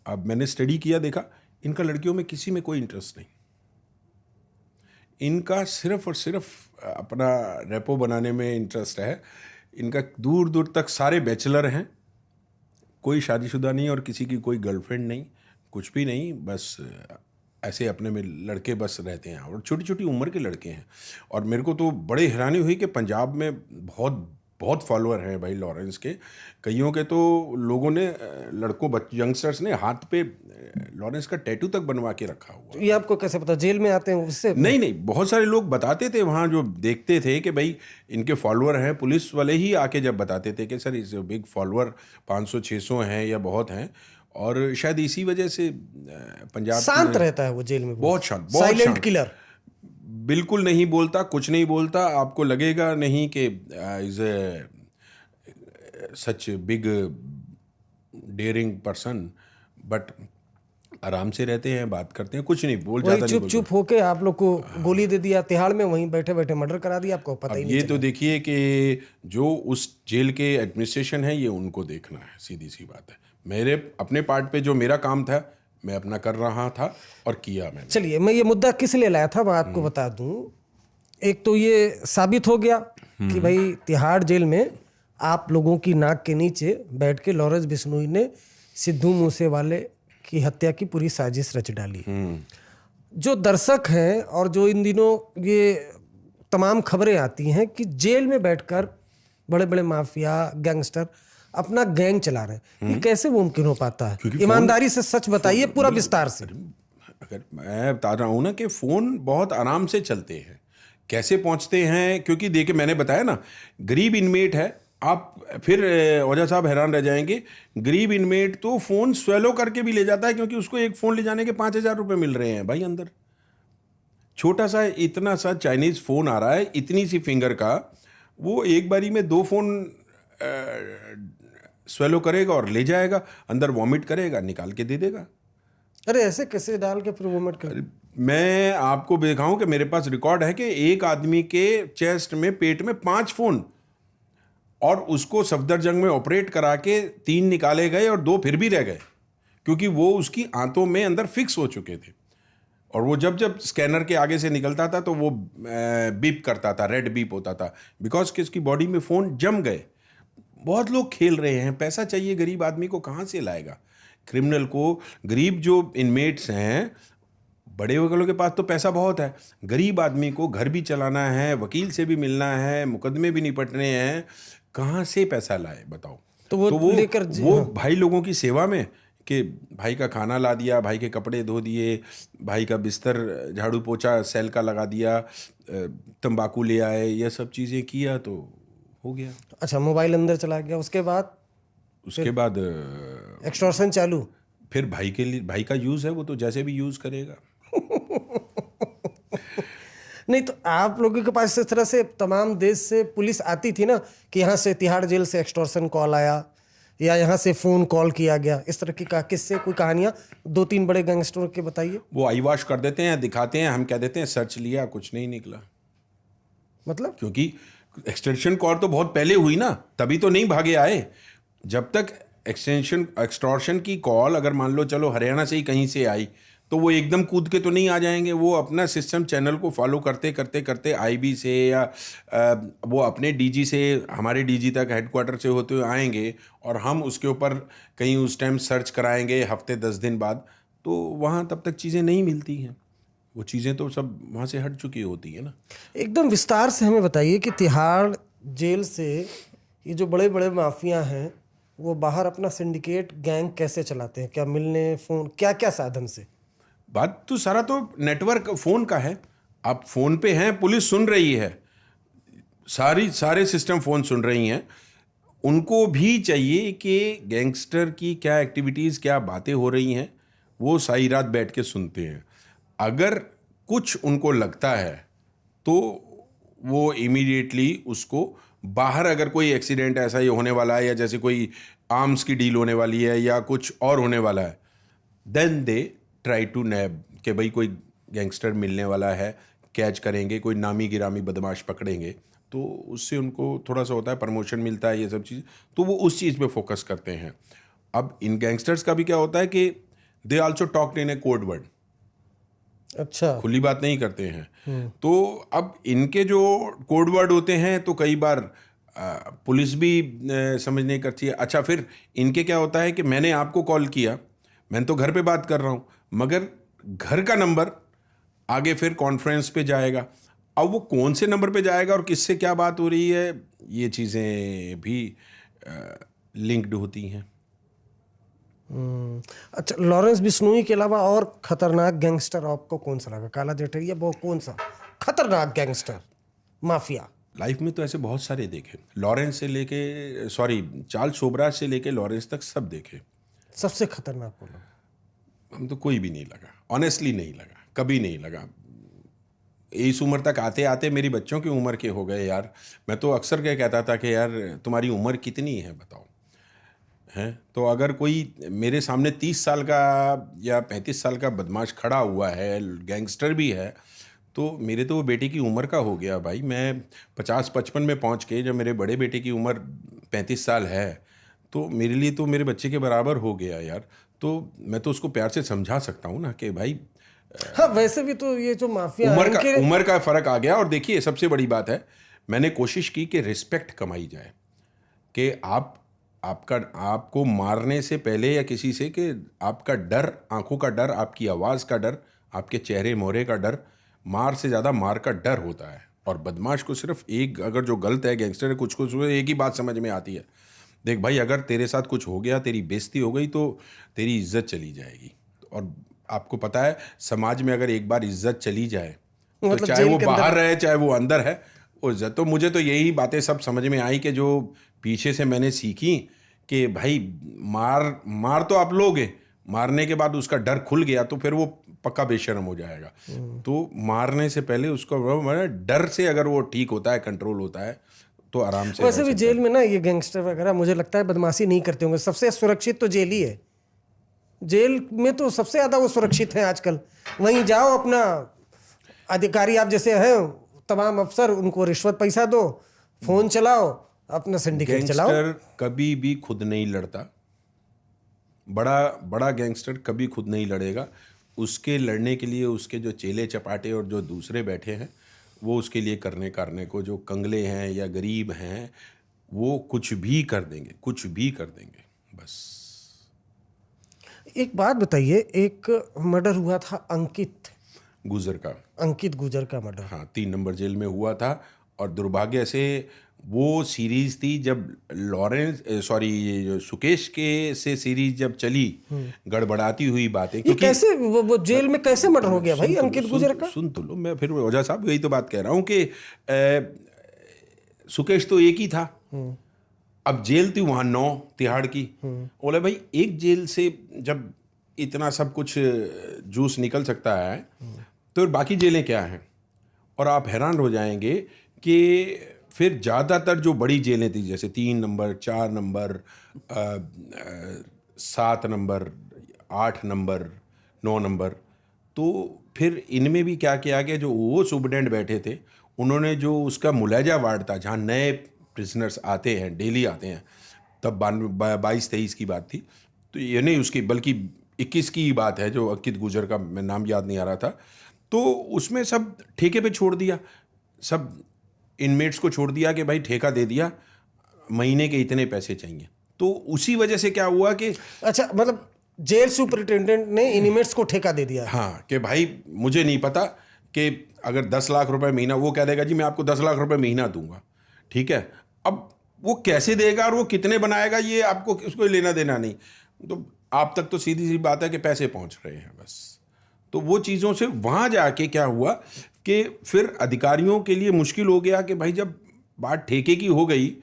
अब मैंने स्टडी किया, देखा, इनका लड़कियों में किसी में कोई इंटरेस्ट नहीं। इनका सिर्फ और सिर्फ अपना रेपो बनाने में इंटरेस्ट है। इनका दूर दूर तक सारे बैचलर हैं, कोई शादीशुदा नहीं और किसी की कोई गर्लफ्रेंड नहीं, कुछ भी नहीं, बस ऐसे अपने में लड़के बस रहते हैं, और छोटी छोटी उम्र के लड़के हैं। और मेरे को तो बड़े हैरानी हुई कि पंजाब में बहुत बहुत फॉलोअर हैं भाई लॉरेंस के। कईयों के तो लोगों ने, लड़कों, यंगस्टर्स ने हाथ पे लॉरेंस का टैटू तक बनवा के रखा हुआ। तो ये आपको कैसे पता? जेल में आते हैं उससे? नहीं, बहुत सारे लोग बताते थे वहाँ, जो देखते थे कि भाई इनके फॉलोअर हैं। पुलिस वाले ही आके जब बताते थे कि सर इस बिग फॉलोअर 500-600 हैं या बहुत हैं, और शायद इसी वजह से पंजाब शांत रहता है वो जेल में, बहुत शांत, साइलेंट किलर, बिल्कुल नहीं बोलता, कुछ नहीं बोलता, आपको लगेगा नहीं कि is a such big daring person, but आराम से रहते हैं, बात करते हैं, कुछ नहीं बोल जाता, चुप चुप होके आप लोग को गोली दे दिया तिहाड़ में, वहीं बैठे बैठे मर्डर करा दिया, आपको पता ही नहीं ये तो देखिए कि जो उस जेल के एडमिनिस्ट्रेशन है, ये उनको देखना है, सीधी सी बात है। मेरे अपने पार्ट पे जो मेरा काम था मैं अपना कर रहा था और किया मैंने। चलिए, मैं ये मुद्दा किस लिए लाया था मैं आपको बता दूं। एक तो ये साबित हो गया कि भाई तिहाड़ जेल में आप लोगों की नाक के नीचे बैठ के लॉरेंस बिश्नोई ने सिद्धू मूसेवाले की हत्या की पूरी साजिश रच डाली। जो दर्शक हैं और जो इन दिनों ये तमाम खबरें आती हैं कि जेल में बैठकर बड़े बड़े माफिया गैंगस्टर अपना गैंग चला रहे हैं, ये कैसे मुमकिन हो पाता है? ईमानदारी से सच बताइए, पूरा विस्तार से। अगर मैं बता रहा हूँ ना कि फ़ोन बहुत आराम से चलते हैं, कैसे पहुँचते हैं, क्योंकि देखिए मैंने बताया ना, गरीब इनमेट है। आप फिर ओझा साहब हैरान रह जाएंगे, गरीब इनमेट तो फ़ोन स्वेलो करके भी ले जाता है, क्योंकि उसको एक फ़ोन ले जाने के 5,000 रुपये मिल रहे हैं भाई अंदर। छोटा सा इतना सा चाइनीज़ फ़ोन आ रहा है, इतनी सी फिंगर का, वो एक बारी में 2 फ़ोन स्वेलो करेगा और ले जाएगा, अंदर वॉमिट करेगा, निकाल के दे देगा। अरे ऐसे कैसे डाल के फिर वॉमिट कर? मैं आपको दिखाऊं कि मेरे पास रिकॉर्ड है कि एक आदमी के चेस्ट में, पेट में 5 फोन, और उसको सफदरजंग में ऑपरेट करा के 3 निकाले गए और 2 फिर भी रह गए, क्योंकि वो उसकी आंतों में अंदर फिक्स हो चुके थे। और वो जब जब स्कैनर के आगे से निकलता था तो वो बीप करता था, रेड बीप होता था, बिकॉज कि उसकी बॉडी में फ़ोन जम गए। बहुत लोग खेल रहे हैं, पैसा चाहिए, गरीब आदमी को कहाँ से लाएगा? क्रिमिनल को, गरीब जो इनमेट्स हैं, बड़े वालों के पास तो पैसा बहुत है, गरीब आदमी को घर भी चलाना है, वकील से भी मिलना है, मुकदमे भी निपटने हैं, कहाँ से पैसा लाए बताओ? तो वो लेकर वो भाई लोगों की सेवा में, कि भाई का खाना ला दिया, भाई के कपड़े धो दिए, भाई का बिस्तर झाड़ू पोछा सेल का लगा दिया, तंबाकू ले आए, ये सब चीज़ें किया तो हो गया। अच्छा, मोबाइल अंदर चला गया, उसके बाद एक्सटॉर्शन चालू। फिर भाई के लिए, भाई का यूज़ है, वो तो जैसे भी यूज़ करेगा। नहीं तो आप लोगों के पास इस तरह से तमाम देश से पुलिस आती थी ना, कि यहाँ से तिहाड़ जेल से एक्सटॉर्शन कॉल आया या यहाँ से फ़ोन कॉल किया गया, इस तरह की किससे कोई कहानियाँ 2-3 बड़े गैंगस्टरों के बताइए। वो आई वॉश कर देते हैं, दिखाते हैं, हम कह देते हैं सर्च लिया, कुछ नहीं निकला। मतलब क्योंकि एक्सटेंशन कॉल तो बहुत पहले हुई ना, तभी तो नहीं भागे आए। जब तक एक्सटॉर्शन की कॉल अगर मान लो चलो हरियाणा से ही कहीं से आई, तो वो एकदम कूद के तो नहीं आ जाएंगे। वो अपना सिस्टम चैनल को फॉलो करते करते करते आईबी से या वो अपने डीजी से, हमारे डीजी तक हेडक्वार्टर से होते हुए आएंगे, और हम उसके ऊपर कहीं उस टाइम सर्च कराएंगे हफ्ते 10 दिन बाद, तो वहाँ तब तक चीज़ें नहीं मिलती हैं। वो चीज़ें तो सब वहाँ से हट चुकी होती है ना। एकदम विस्तार से हमें बताइए कि तिहाड़ जेल से ये जो बड़े बड़े माफिया हैं वो बाहर अपना सिंडिकेट गैंग कैसे चलाते हैं? क्या मिलने, फ़ोन, क्या क्या साधन से? बात तो सारा तो नेटवर्क फ़ोन का है। आप फ़ोन पे हैं, पुलिस सुन रही है, सारे सिस्टम फ़ोन सुन रही हैं। उनको भी चाहिए कि गैंगस्टर की क्या एक्टिविटीज़, क्या बातें हो रही हैं, वो सारी रात बैठ के सुनते हैं। अगर कुछ उनको लगता है तो वो इमीडिएटली उसको बाहर, अगर कोई एक्सीडेंट ऐसा ही होने वाला है, या जैसे कोई आर्म्स की डील होने वाली है या कुछ और होने वाला है, देन दे ट्राई टू नैब, कि भाई कोई गैंगस्टर मिलने वाला है, कैच करेंगे, कोई नामी गिरामी बदमाश पकड़ेंगे, तो उससे उनको थोड़ा सा होता है, प्रमोशन मिलता है, ये सब चीज़, तो वो उस चीज़ पे फोकस करते हैं। अब इन गैंगस्टर्स का भी क्या होता है कि they also talk in A code word, अच्छा, खुली बात नहीं करते हैं। तो अब इनके जो कोड वर्ड होते हैं तो कई बार पुलिस भी समझ नहीं करती है। अच्छा, फिर इनके क्या होता है कि मैंने आपको कॉल किया, मैं तो घर पे बात कर रहा हूँ, मगर घर का नंबर आगे फिर कॉन्फ्रेंस पे जाएगा। अब वो कौन से नंबर पे जाएगा और किससे क्या बात हो रही है, ये चीज़ें भी लिंक्ड होती हैं। अच्छा, लॉरेंस बिश्नोई के अलावा और खतरनाक गैंगस्टर आपको कौन सा लगा? काला जठरिया, वो कौन सा खतरनाक गैंगस्टर माफिया? लाइफ में तो ऐसे बहुत सारे देखे, लॉरेंस से लेके, सॉरी, चार्ल्स शोबराज से लेके लॉरेंस तक सब देखे। सबसे खतरनाक कौन लगा? हम तो कोई भी नहीं लगा, ऑनेस्टली नहीं लगा, कभी नहीं लगा। इस उम्र तक आते आते मेरी बच्चों की उम्र के हो गए यार। मैं तो अक्सर क्या कहता था कि यार तुम्हारी उम्र कितनी है बताओ, हैं? तो अगर कोई मेरे सामने 30 साल का या 35 साल का बदमाश खड़ा हुआ है, गैंगस्टर भी है, तो मेरे तो वो बेटे की उम्र का हो गया भाई। मैं 50-55 में पहुंच के, जब मेरे बड़े बेटे की उम्र 35 साल है, तो मेरे लिए तो मेरे बच्चे के बराबर हो गया यार। तो मैं तो उसको प्यार से समझा सकता हूँ ना कि भाई, हाँ, वैसे भी तो ये जो माफिया उम्र का फ़र्क आ गया। और देखिए सबसे बड़ी बात है, मैंने कोशिश की कि रिस्पेक्ट कमाई जाए, कि आपको मारने से पहले या किसी से, कि आपका डर, आंखों का डर, आपकी आवाज़ का डर, आपके चेहरे मोहरे का डर, मार से ज़्यादा मार का डर होता है। और बदमाश को सिर्फ एक, अगर जो गलत है गैंगस्टर है, कुछ एक ही बात समझ में आती है, देख भाई, अगर तेरे साथ कुछ हो गया, तेरी बेइज्जती हो गई, तो तेरी इज्जत चली जाएगी। और आपको पता है, समाज में अगर एक बार इज्जत चली जाए, तो मतलब चाहे जेल वो के बाहर अंदर रहे चाहे वो अंदर है, वो इज्जत। तो मुझे तो यही बातें सब समझ में आई कि जो पीछे से मैंने सीखी, कि भाई मार तो आप लोगे, मारने के बाद उसका डर खुल गया तो फिर वो पक्का बेशर्म हो जाएगा। तो मारने से पहले उसका डर से अगर वो ठीक होता है, कंट्रोल होता है, तो आराम से वैसे रह भी सकता जेल में ना ये गैंगस्टर वगैरह मुझे लगता है बदमाशी नहीं करते होंगे, सबसे सुरक्षित तो जेल ही है। जेल में तो सबसे ज्यादा वो सुरक्षित हैं आजकल। वहीं जाओ, अपना अधिकारी आप जैसे हैं तमाम अफसर, उनको रिश्वत पैसा दो, फोन चलाओ, अपना सिंडिकेट चलाओ। गैंगस्टर कभी भी खुद नहीं लड़ता, बड़ा बड़ा गैंगस्टर कभी खुद नहीं लड़ेगा। उसके लड़ने के लिए उसके जो चेले चपाटे और जो दूसरे बैठे हैं वो उसके लिए करने को, जो कंगले हैं या गरीब हैं, वो कुछ भी कर देंगे, कुछ भी कर देंगे। बस एक बात बताइए, एक मर्डर हुआ था अंकित गुजर का मर्डर। हाँ, 3 नंबर जेल में हुआ था। और दुर्भाग्य से वो सीरीज थी जब सुकेश के से सीरीज जब चली, गड़बड़ाती हुई बातें, ये क्योंकि कैसे वो जेल में कैसे मर्डर हो गया भाई अंकित गुजर का? सुन तो लो, मैं फिर ओझा साहब यही तो बात कह रहा हूँ कि सुकेश तो एक ही था। अब जेल थी वहाँ 9 तिहाड़ की। बोले भाई एक जेल से जब इतना सब कुछ जूस निकल सकता है तो बाकी जेलें क्या हैं? और आप हैरान हो जाएंगे कि फिर ज़्यादातर जो बड़ी जेलें थी, जैसे 3 number, 4 number, 7 number, 8 number, 9 number, तो फिर इनमें भी क्या किया गया, जो वो सुपरडेंट बैठे थे उन्होंने जो उसका मुलाजा वार्ड था जहाँ नए प्रिजनर्स आते हैं, डेली आते हैं, तब 22-23 की बात थी, तो ये नहीं उसकी बल्कि 21 की बात है, जो अंकित गुजर का मैं नाम याद नहीं आ रहा था। तो उसमें सब ठेके पे छोड़ दिया, सब इनमेट्स को छोड़ दिया कि भाई ठेका दे दिया, महीने के इतने पैसे चाहिए। तो उसी वजह से क्या हुआ कि अच्छा, मतलब जेल सुपरिटेंडेंट ने इनमेट्स को ठेका दे दिया? हाँ, कि भाई मुझे नहीं पता कि अगर 10 लाख रुपए महीना, वो कह देगा जी मैं आपको 10 लाख रुपए महीना दूंगा, ठीक है। अब वो कैसे देगा और वो कितने बनाएगा, ये आपको उसको लेना देना नहीं। तो आप तक तो सीधी सी बात है कि पैसे पहुंच रहे हैं बस। तो वो चीज़ों से वहाँ जाके क्या हुआ कि फिर अधिकारियों के लिए मुश्किल हो गया कि भाई जब बात ठेके की हो गई,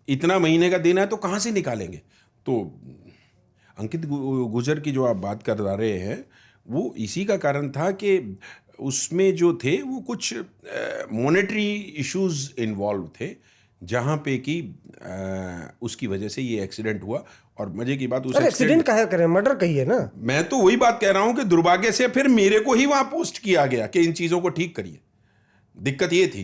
इतना महीने का देना है तो कहाँ से निकालेंगे। तो अंकित गुजर की जो आप बात कर रहे हैं वो इसी का कारण था कि उसमें जो थे वो कुछ मॉनेटरी इश्यूज इन्वॉल्व थे, जहाँ पे कि उसकी वजह से ये एक्सीडेंट हुआ। और मजे की बात, उस एक्सीडेंट काहे करें, मर्डर कहिए ना। मैं तो वही बात कह रहा हूं कि दुर्भाग्य से फिर मेरे को ही वहां पोस्ट किया गया कि इन चीजों को ठीक करिए। दिक्कत ये थी,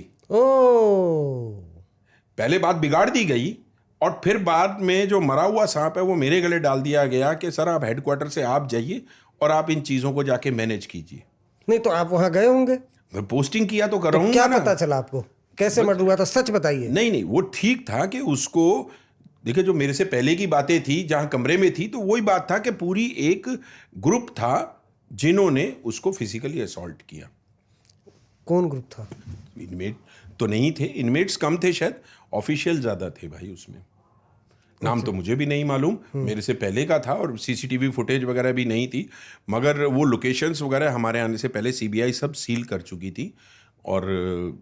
पहले बात बिगाड़ दी गई और फिर बाद में जो मरा हुआ सांप है वो मेरे गले डाल दिया गया कि सर आप हेडक्वार्टर से आप जाइए और आप इन चीजों को जाके मैनेज कीजिए। नहीं तो आप वहां गए होंगे, पोस्टिंग किया तो कर रहा हूं। क्या पता चला आपको कैसे मर्डर हुआ था, सच बताइए। नहीं, वो ठीक था कि उसको देखिए, जो मेरे से पहले की बातें थी जहां कमरे में थी, तो वही बात था कि पूरी एक ग्रुप था जिन्होंने उसको फिजिकली असॉल्ट किया। कौन ग्रुप था? इनमेट तो नहीं थे, इनमेट्स कम थे शायद, ऑफिशियल ज्यादा थे भाई उसमें। नाम तो मुझे भी नहीं मालूम, मेरे से पहले का था और सीसीटीवी फुटेज वगैरह भी नहीं थी, मगर वो लोकेशंस वगैरह हमारे आने से पहले सीबीआई सब सील कर चुकी थी और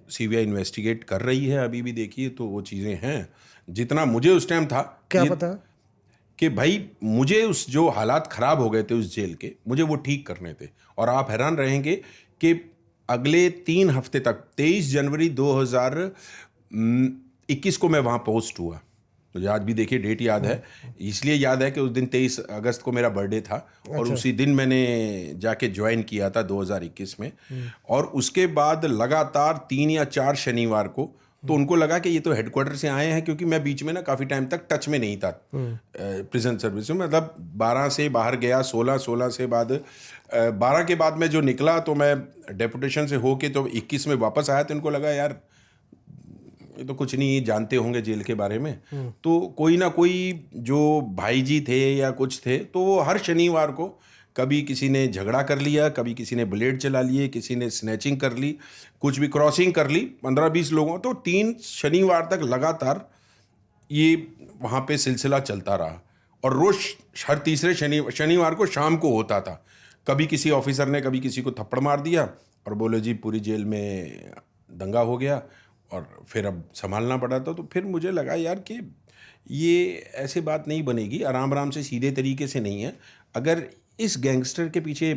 सीबीआई इन्वेस्टिगेट कर रही है अभी भी। देखिए तो वो चीज़ें हैं, जितना मुझे उस टाइम था क्या पता कि भाई मुझे उस जो हालात ख़राब हो गए थे उस जेल के, मुझे वो ठीक करने थे। और आप हैरान रहेंगे कि अगले 3 हफ्ते तक 23 जनवरी 2021 को मैं वहाँ पोस्ट हुआ। मुझे आज भी देखिए डेट याद है, इसलिए याद है कि उस दिन 23 अगस्त को मेरा बर्थडे था और उसी दिन मैंने जाके ज्वाइन किया था 2021 में। और उसके बाद लगातार 3 या 4 शनिवार को तो उनको लगा कि ये तो हेडक्वार्टर से आए हैं, क्योंकि मैं बीच में ना काफ़ी टाइम तक टच में नहीं था प्रिजन सर्विस में। मतलब 12 से बाहर गया, 16 से बाद 12 के बाद मैं जो निकला तो मैं डेपुटेशन से होके तो 21 में वापस आया। तो इनको लगा यार ये तो कुछ नहीं जानते होंगे जेल के बारे में, तो कोई ना कोई जो भाई जी थे या कुछ थे, तो वो हर शनिवार को कभी किसी ने झगड़ा कर लिया, कभी किसी ने ब्लेड चला लिए, किसी ने स्नैचिंग कर ली, कुछ भी क्रॉसिंग कर ली, 15-20 लोगों। तो 3 शनिवार तक लगातार ये वहाँ पे सिलसिला चलता रहा और रोज हर तीसरे शनिवार को शाम को होता था। कभी किसी ऑफिसर ने कभी किसी को थप्पड़ मार दिया और बोले जी पूरी जेल में दंगा हो गया और फिर अब संभालना पड़ा था। तो फिर मुझे लगा यार कि ये ऐसे बात नहीं बनेगी, आराम आराम से सीधे तरीके से नहीं है। अगर इस गैंगस्टर के पीछे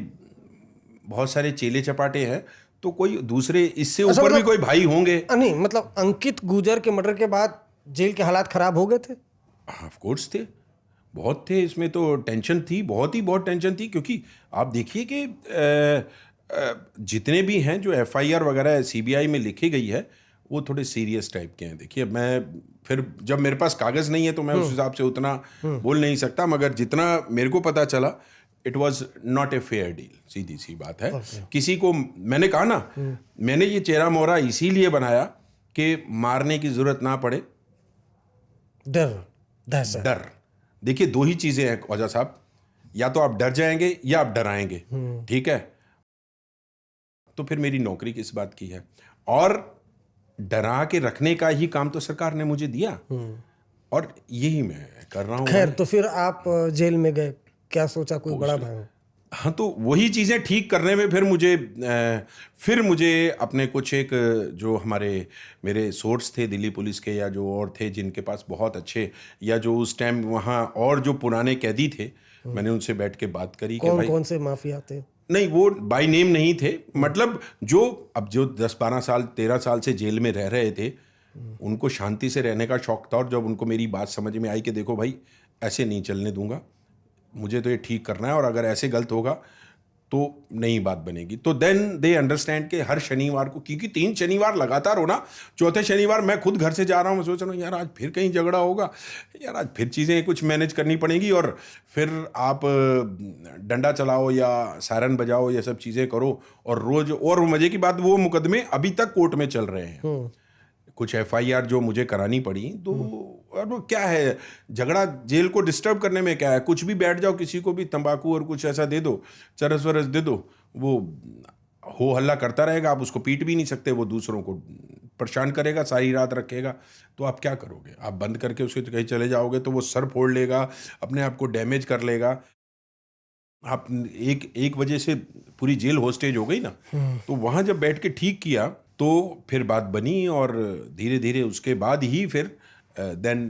बहुत सारे चेले चपाटे हैं तो कोई दूसरे इससे ऊपर भी कोई भाई होंगे। नहीं मतलब अंकित गुजर के मर्डर के बाद जेल के हालात खराब हो गए थे? ऑफ कोर्स थे, बहुत थे इसमें, तो टेंशन थी, बहुत टेंशन थी, क्योंकि आप देखिए कि जितने भी हैं जो एफआईआर वगैरह सीबीआई में लिखी गई है वो थोड़े सीरियस टाइप के हैं। देखिए मैं फिर जब मेरे पास कागज़ नहीं है तो मैं उस हिसाब से उतना बोल नहीं सकता, मगर जितना मेरे को पता चला it was not a fair deal, सीधी सी बात है। किसी को मैंने कहा ना, मैंने ये चेहरा मोहरा इसीलिए बनाया कि मारने की जरूरत ना पड़े। डर देखिए, दो ही चीजें हैं ख्वाजा साहब, या तो आप डर जाएंगे या आप डराएंगे, ठीक है? तो फिर मेरी नौकरी किस बात की है? और डरा के रखने का ही काम तो सरकार ने मुझे दिया और यही मैं कर रहा हूँ। खैर, तो फिर आप जेल में गए, क्या सोचा कोई बड़ा भाई? हाँ, तो वही चीज़ें ठीक करने में फिर मुझे अपने कुछ एक जो मेरे सोर्स थे दिल्ली पुलिस के, या जो और थे जिनके पास बहुत अच्छे, या जो उस टाइम वहाँ और जो पुराने कैदी थे, मैंने उनसे बैठ के बात करी कि भाई कौन से माफिया थे? नहीं, वो बाय नेम नहीं थे, मतलब जो 10-12 साल 13 साल से जेल में रह रहे थे, उनको शांति से रहने का शौक था। और जब उनको मेरी बात समझ में आई कि देखो भाई ऐसे नहीं चलने दूंगा, मुझे तो ये ठीक करना है, और अगर ऐसे गलत होगा तो नई बात बनेगी, तो देन दे अंडरस्टैंड कि हर शनिवार को, क्योंकि 3 शनिवार लगातार हो ना, चौथे शनिवार मैं खुद घर से जा रहा हूँ, मैं सोच रहा हूँ यार आज फिर कहीं झगड़ा होगा, यार आज फिर चीज़ें कुछ मैनेज करनी पड़ेंगी, और फिर आप डंडा चलाओ या सायरन बजाओ, ये सब चीज़ें करो, और रोज़, और मज़े की बात वो मुकदमे अभी तक कोर्ट में चल रहे हैं। कुछ एफआईआर जो मुझे करानी पड़ी, तो और वो क्या है, झगड़ा जेल को डिस्टर्ब करने में क्या है, कुछ भी बैठ जाओ, किसी को भी तंबाकू और कुछ ऐसा दे दो, चरस वरस दे दो, वो हो हल्ला करता रहेगा, आप उसको पीट भी नहीं सकते, वो दूसरों को परेशान करेगा, सारी रात रखेगा, तो आप क्या करोगे? आप बंद करके उसके कहीं चले जाओगे तो वो सर फोड़ लेगा, अपने आप को डैमेज कर लेगा। आप एक वजह से पूरी जेल होस्टेज हो गई ना, तो वहाँ जब बैठ के ठीक किया तो फिर बात बनी, और धीरे धीरे उसके बाद ही फिर then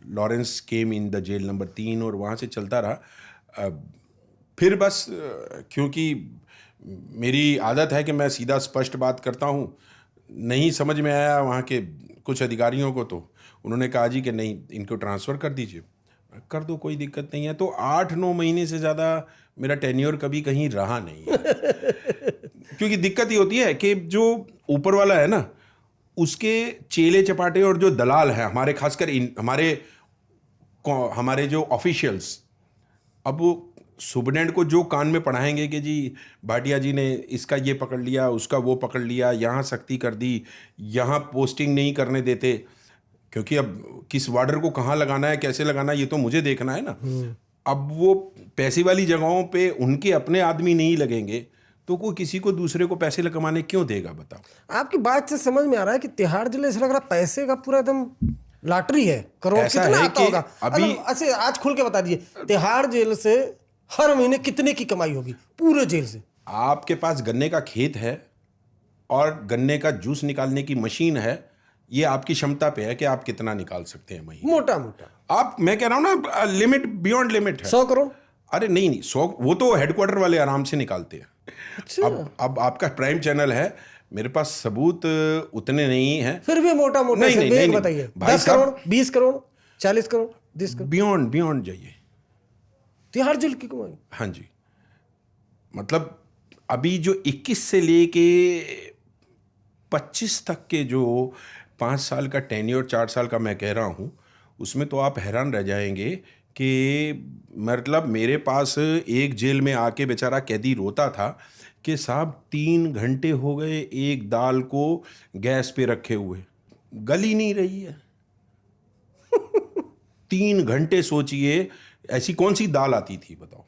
Lawrence came in the jail number 3, और वहाँ से चलता रहा। फिर बस क्योंकि मेरी आदत है कि मैं सीधा स्पष्ट बात करता हूँ, नहीं समझ में आया वहाँ के कुछ अधिकारियों को, तो उन्होंने कहा जी कि नहीं, इनको ट्रांसफ़र कर दीजिए। कर दो, कोई दिक्कत नहीं है। तो 8-9 महीने से ज़्यादा मेरा टेन्योर कभी कहीं रहा नहीं है। क्योंकि दिक्कत ये होती है कि जो ऊपर वाला है ना, उसके चेले चपाटे और जो दलाल हैं हमारे, खासकर हमारे जो ऑफिशियल्स, अब वो सुपरडेंट को जो कान में पढ़ाएंगे कि जी भाटिया जी ने इसका ये पकड़ लिया, उसका वो पकड़ लिया, यहाँ सख्ती कर दी, यहाँ पोस्टिंग नहीं करने देते, क्योंकि अब किस वार्डर को कहाँ लगाना है, कैसे लगाना है, ये तो मुझे देखना है ना। अब वो पैसे वाली जगहों पे उनके अपने आदमी नहीं लगेंगे तो कोई किसी को दूसरे को पैसे कमाने क्यों देगा, बताओ? आपकी बात से समझ में आ रहा है कि तिहाड़ जेल ऐसा लग रहा पैसे का पूरा एकदम लॉटरी है, करोड़ कितना आता होगा अभी? अच्छा आज खुल के बता दीजिए, तिहाड़ जेल से हर महीने कितने की कमाई होगी पूरे जेल से? आपके पास गन्ने का खेत है और गन्ने का जूस निकालने की मशीन है, ये आपकी क्षमता पे है कि आप कितना निकाल सकते हैं महीने। मोटा मोटा आप, मैं कह रहा हूँ ना, लिमिट बियॉन्ड लिमिट है। 100 करोड़? अरे नहीं 100, वो तो हेडक्वार्टर वाले आराम से निकालते हैं। अच्छा। अब आपका प्राइम चैनल है, मेरे पास सबूत उतने नहीं है, फिर भी मोटा मोटा नहीं, बताइए 10 करोड़ 20 करोड़ 40 करोड़ 30 करोड़ बियॉन्ड जाइए तिहाड़ जेल की कमाई। हाँ जी, मतलब अभी जो 21 से लेके 25 तक के जो 5 साल का टेन्योर, 4 साल का मैं कह रहा हूँ, उसमें तो आप हैरान रह जाएंगे कि मतलब मेरे पास एक जेल में आके बेचारा कैदी रोता था कि साहब 3 घंटे हो गए एक दाल को गैस पे रखे हुए, गल ही नहीं रही है। 3 घंटे, सोचिए ऐसी कौन सी दाल आती थी बताओ।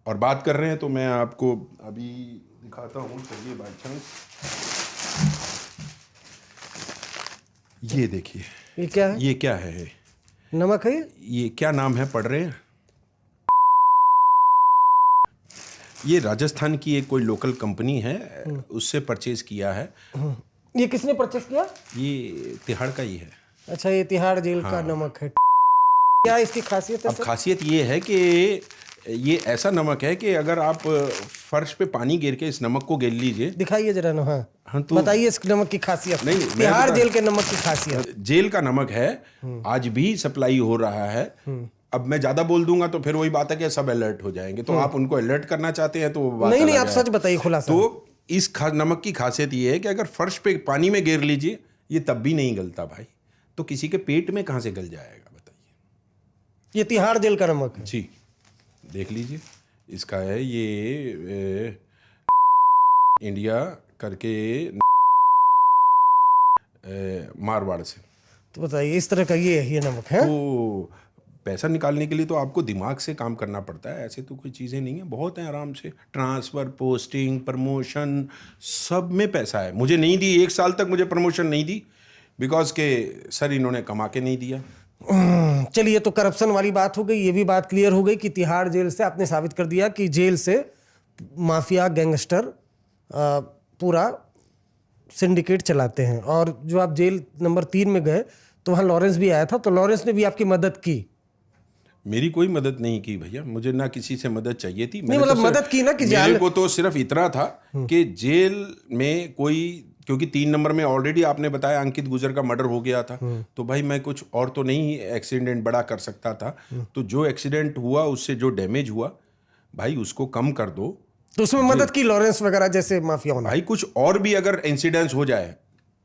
और बात कर रहे हैं तो मैं आपको अभी दिखाता हूँ, चलिए बाय चांस, ये देखिए, ये क्या है? ये क्या है? नमक है ये क्या नाम है, पढ़ रहे हैं? ये राजस्थान की एक कोई लोकल कंपनी है, उससे परचेज किया है। ये किसने परचेज किया? ये तिहाड़ का ही है। अच्छा, ये तिहाड़ जेल का नमक है। क्या इसकी खासियत है? अब खासियत ये है कि ये ऐसा नमक है कि अगर आप फर्श पे पानी गिर के इस नमक को गिर लीजिए, दिखाइए जरा ना। हाँ, तो बताइए इस नमक की खासियत। नहीं, तिहाड़ जेल के नमक की खासियत। जेल का नमक है, आज भी सप्लाई हो रहा है, अब मैं ज्यादा बोल दूंगा तो फिर वही बात है कि सब अलर्ट हो जाएंगे, तो आप उनको अलर्ट करना चाहते हैं तो वो बात नहीं, अलग आप है। सच बताइए खुलासा। तो इस नमक की खासियत ये है कि अगर फर्श पे पानी में गिर लीजिए ये तब भी नहीं गलता भाई, तो किसी के पेट में कहाँ से गल जाएगा बताइए। ये तिहाड़ जेल का नमक है जी, देख लीजिए, इसका है ये इंडिया करके मारवाड़ से। तो बताइए इस तरह का ये नमक है। तो पैसा निकालने के लिए तो आपको दिमाग से काम करना पड़ता है, ऐसे तो कोई चीज़ें नहीं है, बहुत है आराम से। ट्रांसफ़र, पोस्टिंग, प्रमोशन, सब में पैसा है। मुझे नहीं दी, 1 साल तक मुझे प्रमोशन नहीं दी बिकॉज के सर इन्होंने कमा के नहीं दिया। चलिए, तो करप्शन वाली बात हो गई, ये भी बात क्लियर हो गई कि तिहाड़ जेल से आपने साबित कर दिया कि जेल से माफिया गैंगस्टर पूरा सिंडिकेट चलाते हैं। और जो आप जेल नंबर 3 में गए तो वहाँ लॉरेंस भी आया था, तो लॉरेंस ने भी आपकी मदद की? मेरी कोई मदद नहीं की भैया, मुझे ना किसी से मदद चाहिए थी। नहीं, मतलब मदद की ना कि मेरे को तो सिर्फ इतना था कि जेल में कोई, क्योंकि 3 नंबर में ऑलरेडी आपने बताया अंकित गुजर का मर्डर हो गया था, तो भाई मैं कुछ और तो नहीं एक्सीडेंट बड़ा कर सकता था। तो जो एक्सीडेंट हुआ उससे जो डैमेज हुआ भाई उसको कम कर दो। तो उसमें मदद की लॉरेंस वगैरह जैसे माफियाओं ने? भाई कुछ और भी अगर इंसिडेंस हो जाए,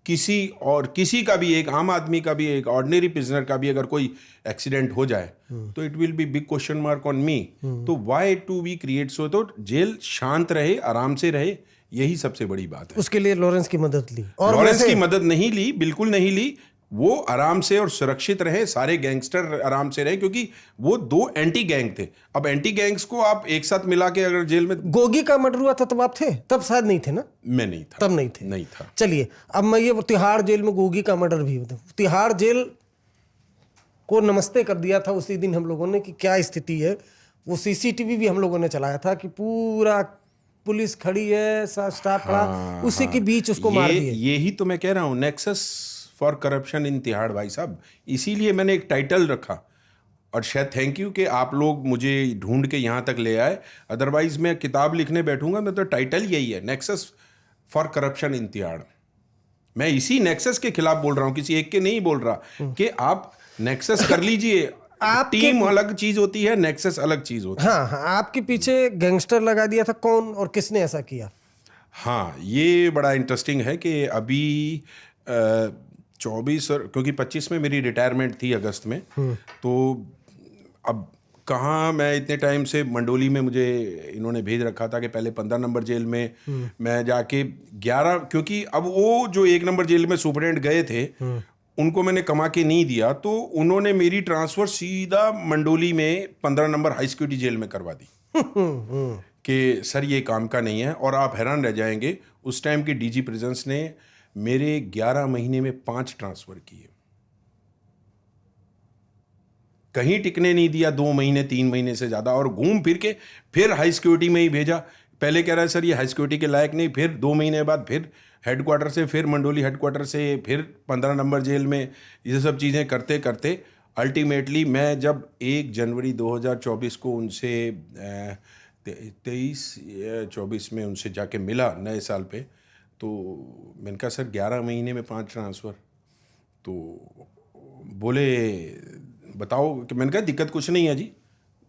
किसी का भी, एक आम आदमी का भी, एक ऑर्डिनरी प्रिजनर का भी अगर कोई एक्सीडेंट हो जाए तो it will be big question mark on me. तो why to be create so, तो जेल शांत रहे, आराम से रहे, यही सबसे बड़ी बात है। उसके लिए लॉरेंस की मदद ली? और लॉरेंस की मदद नहीं ली, बिल्कुल नहीं ली। वो आराम से और सुरक्षित रहे, सारे गैंगस्टर आराम से रहे, क्योंकि वो 2 एंटी गैंग थे। अब एंटी गैंग्स को आप एक साथ मिला के अगर जेल में, गोगी का मर्डर हुआ था तब आप थे? तब शायद नहीं थे ना? मैं नहीं था, तब नहीं थे, नहीं था। चलिए, अब मैं ये तिहाड़ जेल में गोगी का मर्डर भी होता, तिहाड़ जेल को नमस्ते कर दिया था उसी दिन हम लोगों ने कि क्या स्थिति है। वो सीसीटीवी भी हम लोगों ने चलाया था कि पूरा पुलिस खड़ी है, स्टाफ खड़ा, उसी के बीच उसको मार दिए। यही तो मैं कह रहा हूँ, nexus for corruption in Tihar भाई साहब। इसीलिए मैंने एक टाइटल रखा, और शायद थैंक यू कि आप लोग मुझे ढूंढ के यहाँ तक ले आए, अदरवाइज मैं किताब लिखने बैठूंगा मैं तो टाइटल यही है, nexus for corruption in Tihar. मैं इसी नेक्सस के खिलाफ बोल रहा हूँ, किसी एक के नहीं बोल रहा कि आप नेक्सस कर लीजिए। टीम अलग चीज होती है, नेक्सस अलग चीज होती है। हाँ, आपके पीछे गैंगस्टर लगा दिया था, कौन और किसने ऐसा किया? हाँ, ये बड़ा इंटरेस्टिंग है कि अभी 24 और क्योंकि 25 में मेरी रिटायरमेंट थी अगस्त में, तो अब कहाँ मैं इतने टाइम से मंडोली में मुझे इन्होंने भेज रखा था कि पहले 15 नंबर जेल में मैं जाके 11, क्योंकि अब वो जो 1 नंबर जेल में सुपरिटेंडेंट गए थे उनको मैंने कमा के नहीं दिया, तो उन्होंने मेरी ट्रांसफ़र सीधा मंडोली में 15 नंबर हाई सिक्योरिटी जेल में करवा दी कि सर ये काम का नहीं है। और आप हैरान रह जाएंगे, उस टाइम के डीजी प्रिजन्स ने मेरे 11 महीने में 5 ट्रांसफ़र किए, कहीं टिकने नहीं दिया, 2 महीने 3 महीने से ज़्यादा, और घूम फिर के फिर हाई सिक्योरिटी में ही भेजा। पहले कह रहा है सर ये हाई सिक्योरिटी के लायक नहीं, फिर 2 महीने बाद फिर हेडक्वार्टर से, फिर मंडोली हेडक्वार्टर से, फिर 15 नंबर जेल में, ये सब चीज़ें करते करते अल्टीमेटली मैं जब 1 जनवरी 2024 को उनसे 23-24 में उनसे जाके मिला नए साल पे, तो मैंने कहा सर 11 महीने में 5 ट्रांसफ़र, तो बोले बताओ, कि मैंने कहा दिक्कत कुछ नहीं है जी,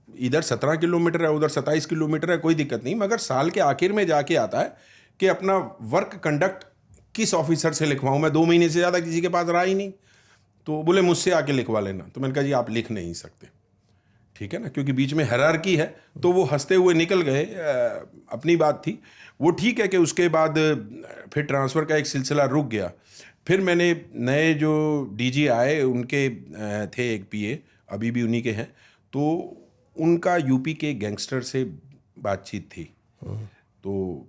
इधर 17 किलोमीटर है, उधर 27 किलोमीटर है, कोई दिक्कत नहीं, मगर साल के आखिर में जाके आता है कि अपना वर्क कंडक्ट किस ऑफिसर से लिखवाऊं, मैं 2 महीने से ज़्यादा किसी के पास रहा ही नहीं। तो बोले मुझसे आके लिखवा लेना। तो मैंने कहा जी आप लिख नहीं सकते, ठीक है ना, क्योंकि बीच में हायरार्की है। तो वो हंसते हुए निकल गए, अपनी बात थी वो, ठीक है। कि उसके बाद फिर ट्रांसफ़र का एक सिलसिला रुक गया। फिर मैंने नए जो डीजी आए उनके थे एक पीए, अभी भी उन्हीं के हैं, तो उनका यूपी के गैंगस्टर से बातचीत थी, तो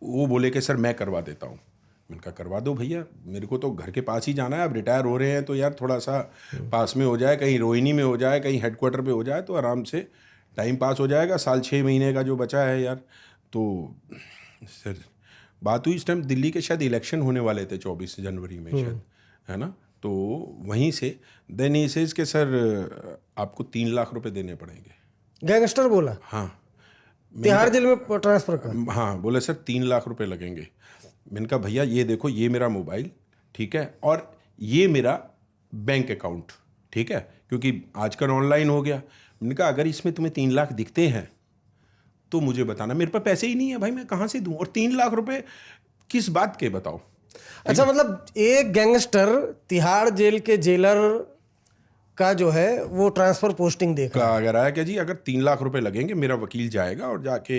वो बोले कि सर मैं करवा देता हूँ। मैंने कहा करवा दो भैया, मेरे को तो घर के पास ही जाना है, अब रिटायर हो रहे हैं तो यार थोड़ा सा पास में हो जाए, कहीं रोहिणी में हो जाए, कहीं हेडक्वार्टर पे हो जाए, तो आराम से टाइम पास हो जाएगा, साल 6 महीने का जो बचा है यार। तो सर बात हुई, इस टाइम दिल्ली के शायद इलेक्शन होने वाले थे 24 जनवरी में शायद, है ना, तो वहीं से देन ही सेज के सर आपको 3 लाख रुपए देने पड़ेंगे। गैंगस्टर बोला? हाँ, तिहाड़ जेल में ट्रांसफर का? हाँ, बोले सर 3 लाख रुपए लगेंगे। मैंने कहा भैया ये देखो, ये मेरा मोबाइल, ठीक है, और ये मेरा बैंक अकाउंट, ठीक है, क्योंकि आजकल ऑनलाइन हो गया। मैंने कहा अगर इसमें तुम्हें 3 लाख दिखते हैं तो मुझे बताना, मेरे पास पैसे ही नहीं है भाई, मैं कहाँ से दूं, और 3 लाख रुपए किस बात के बताओ। अच्छा, मतलब एक गैंगस्टर तिहाड़ जेल के जेलर का जो है वो ट्रांसफर पोस्टिंग देख रहा है। अगर आया क्या जी, अगर 3 लाख रुपए लगेंगे, मेरा वकील जाएगा और जाके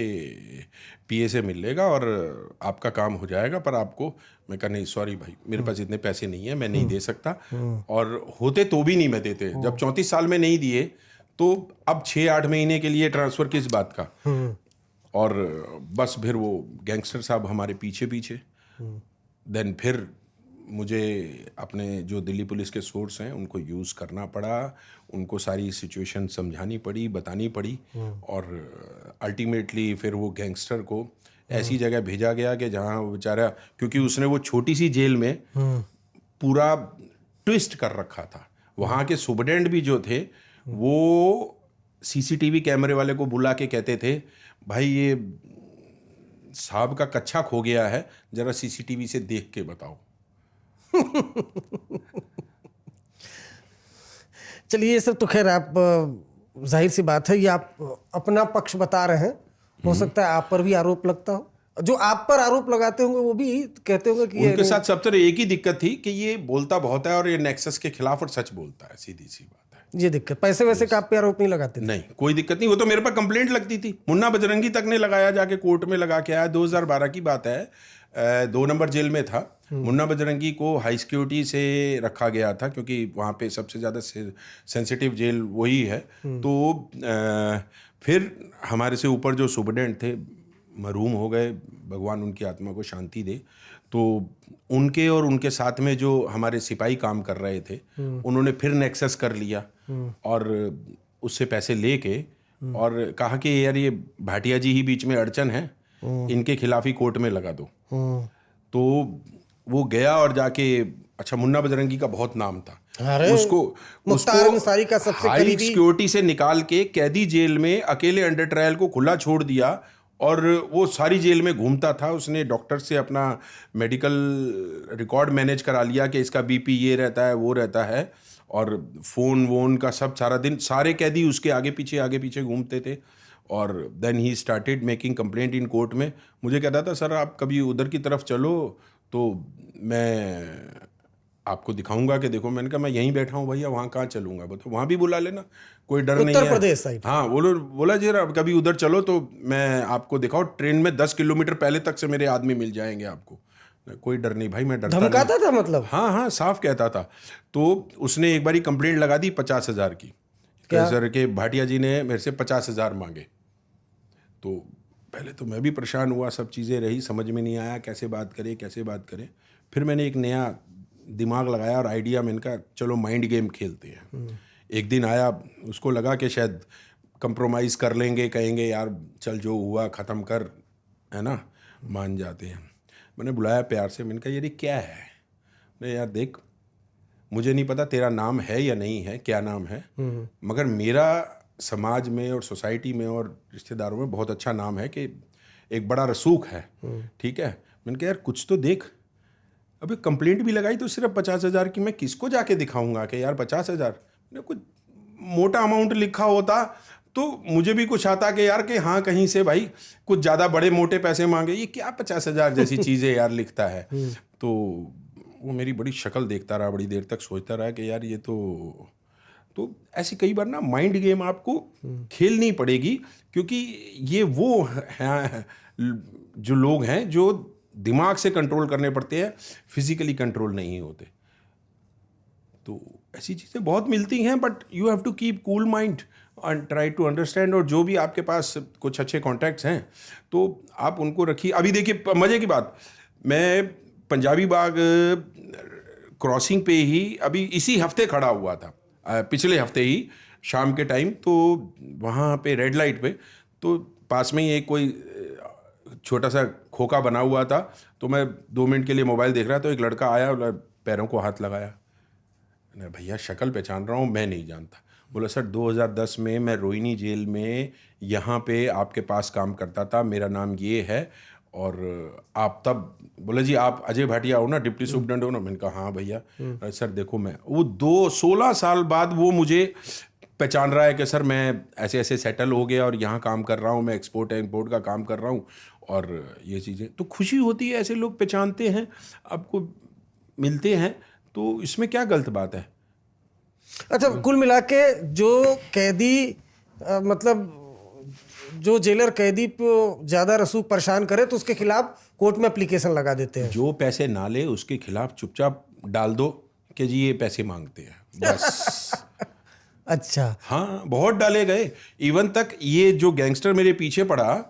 पीए से मिल लेगा और आपका काम हो जाएगा, पर आपको, मैं कहा नहीं सॉरी भाई, मेरे पास इतने पैसे नहीं है, मैं नहीं दे सकता, और होते तो भी नहीं मैं देते। जब 34 साल में नहीं दिए तो अब 6-8 महीने के लिए ट्रांसफर किस बात का। और बस फिर वो गैंगस्टर साहब हमारे पीछे पीछे। देन फिर मुझे अपने जो दिल्ली पुलिस के सोर्स हैं उनको यूज़ करना पड़ा, उनको सारी सिचुएशन समझानी पड़ी, बतानी पड़ी, और अल्टीमेटली फिर वो गैंगस्टर को ऐसी जगह भेजा गया कि जहाँ वो बेचारा, क्योंकि उसने वो छोटी सी जेल में पूरा ट्विस्ट कर रखा था। वहाँ के सुपरडेंट भी जो थे वो सीसीटीवी कैमरे वाले को बुला के कहते थे, भाई ये साहब का कच्छा खो गया है, जरा सीसीटीवी से देख के बताओ। चलिए, ये सब तो खैर आप जाहिर सी बात है, ये आप अपना पक्ष बता रहे हैं। हो सकता है आप पर भी आरोप लगता हो, जो आप पर आरोप लगाते होंगे वो भी कहते होंगे कि उनके साथ सब तरह एक ही दिक्कत थी कि ये बोलता बहुत है और ये नेक्सस के खिलाफ और सच बोलता है, सीधी सी बात है। ये दिक्कत, पैसे वैसे का आप पे आरोप नहीं लगाते थे? नहीं, कोई दिक्कत नहीं, वो तो मेरे पास कंप्लेंट लगती थी। मुन्ना बजरंगी तक ने लगाया, जाके कोर्ट में लगा के आया। 2012 की बात है, 2 नंबर जेल में था। मुन्ना बजरंगी को हाई सिक्योरिटी से रखा गया था क्योंकि वहाँ पे सबसे ज़्यादा सेंसिटिव जेल वही है। तो फिर हमारे से ऊपर जो सुपरडेंट थे मरहूम हो गए, भगवान उनकी आत्मा को शांति दे। तो उनके और उनके साथ में जो हमारे सिपाही काम कर रहे थे उन्होंने फिर नेक्सस कर लिया और उससे पैसे लेके और कहा कि यार ये भाटिया जी ही बीच में अड़चन है, इनके खिलाफ ही कोर्ट में लगा दो। तो वो गया और जाके, अच्छा मुन्ना बजरंगी का बहुत नाम था, उसको अंसारी का सबसे हाई सिक्योरिटी से निकाल के कैदी जेल में अकेले अंडर ट्रायल को खुला छोड़ दिया और वो सारी जेल में घूमता था। उसने डॉक्टर से अपना मेडिकल रिकॉर्ड मैनेज करा लिया कि इसका बीपी ये रहता है वो रहता है, और फ़ोन वोन का सब, सारा दिन सारे कैदी उसके आगे पीछे घूमते थे। और then he started making complaint in court में। मुझे कहता था सर आप कभी उधर की तरफ चलो तो मैं आपको दिखाऊंगा कि देखो। मैंने कहा मैं यहीं बैठा हूँ भैया, वहाँ कहाँ चलूंगा, बताओ, वहाँ भी बुला लेना, कोई डर नहीं है। उत्तर प्रदेश साइड। हाँ, बोला जी कभी उधर चलो तो मैं आपको दिखाओ, ट्रेन में 10 किलोमीटर पहले तक से मेरे आदमी मिल जाएंगे आपको, कोई डर नहीं भाई, मैं डरता नहीं। धमकाता था मतलब? हाँ, साफ कहता था। तो उसने एक बारी कंप्लेंट लगा दी 50,000 की, सर के भाटिया जी ने मेरे से 50,000 मांगे। तो पहले तो मैं भी परेशान हुआ, सब चीज़ें रही, समझ में नहीं आया कैसे बात करें। फिर मैंने एक नया दिमाग लगाया और आइडिया, मैंने कहा चलो माइंड गेम खेलते हैं। एक दिन आया, उसको लगा कि शायद कंप्रोमाइज़ कर लेंगे, कहेंगे यार चल जो हुआ ख़त्म कर, है ना, मान जाते हैं। मैंने बुलाया प्यार से, मैंने कहा यार ये क्या है? मैं यार देख, मुझे नहीं पता तेरा नाम है या नहीं है, क्या नाम है, मगर मेरा समाज में और सोसाइटी में और रिश्तेदारों में बहुत अच्छा नाम है कि एक बड़ा रसूख है, ठीक है। मैंने कहा यार कुछ तो देख। अबे कंप्लेंट भी लगाई तो सिर्फ 50,000 की, मैं किसको जाके दिखाऊंगा कि यार 50,000, कुछ मोटा अमाउंट लिखा होता तो मुझे भी कुछ आता कि यार कि हाँ कहीं से भाई कुछ ज़्यादा बड़े मोटे पैसे मांगे, ये क्या 50,000 जैसी चीज़ें यार लिखता है। तो वो मेरी बड़ी शक्ल देखता रहा, बड़ी देर तक सोचता रहा कि यार ये तो ऐसी कई बार ना माइंड गेम आपको खेलनी पड़ेगी, क्योंकि ये वो हैं जो लोग हैं जो दिमाग से कंट्रोल करने पड़ते हैं, फिजिकली कंट्रोल नहीं होते। तो ऐसी चीज़ें बहुत मिलती हैं, but you have to keep cool mind and try to understand. और जो भी आपके पास कुछ अच्छे कॉन्टैक्ट्स हैं तो आप उनको रखिए। अभी देखिए मज़े की बात, मैं पंजाबी बाग क्रॉसिंग पे ही अभी इसी हफ्ते खड़ा हुआ था, पिछले हफ्ते ही शाम के टाइम। तो वहाँ पे रेड लाइट पे, तो पास में ही एक कोई छोटा सा खोखा बना हुआ था, तो मैं 2 मिनट के लिए मोबाइल देख रहा, तो एक लड़का आया और पैरों को हाथ लगाया। भैया शक्ल पहचान रहा हूँ, मैं नहीं जानता। बोला सर 2010 में मैं रोहिणी जेल में यहाँ पे आपके पास काम करता था, मेरा नाम ये है और आप तब बोले जी आप अजय भाटिया हो ना, डिप्टी सुप्रिटेंडेंट हो ना? मैंने कहा हाँ भैया। सर देखो मैं वो 16 साल बाद वो मुझे पहचान रहा है कि सर मैं ऐसे ऐसे सेटल हो गया और यहाँ काम कर रहा हूँ, मैं एक्सपोर्ट इम्पोर्ट का काम कर रहा हूँ और ये चीज़ें, तो खुशी होती है। ऐसे लोग पहचानते हैं, आपको मिलते हैं, तो इसमें क्या गलत बात है? अच्छा, कुल मिला के जो कैदी मतलब जो जेलर कैदी को ज्यादा रसूख परेशान करे तो उसके खिलाफ कोर्ट में एप्लीकेशन लगा देते हैं। जो पैसे ना ले उसके खिलाफ चुपचाप डाल दो कि जी ये पैसे मांगते हैं, बस। अच्छा। हाँ, बहुत डाले गए। इवन तक ये जो गैंगस्टर मेरे पीछे पड़ा,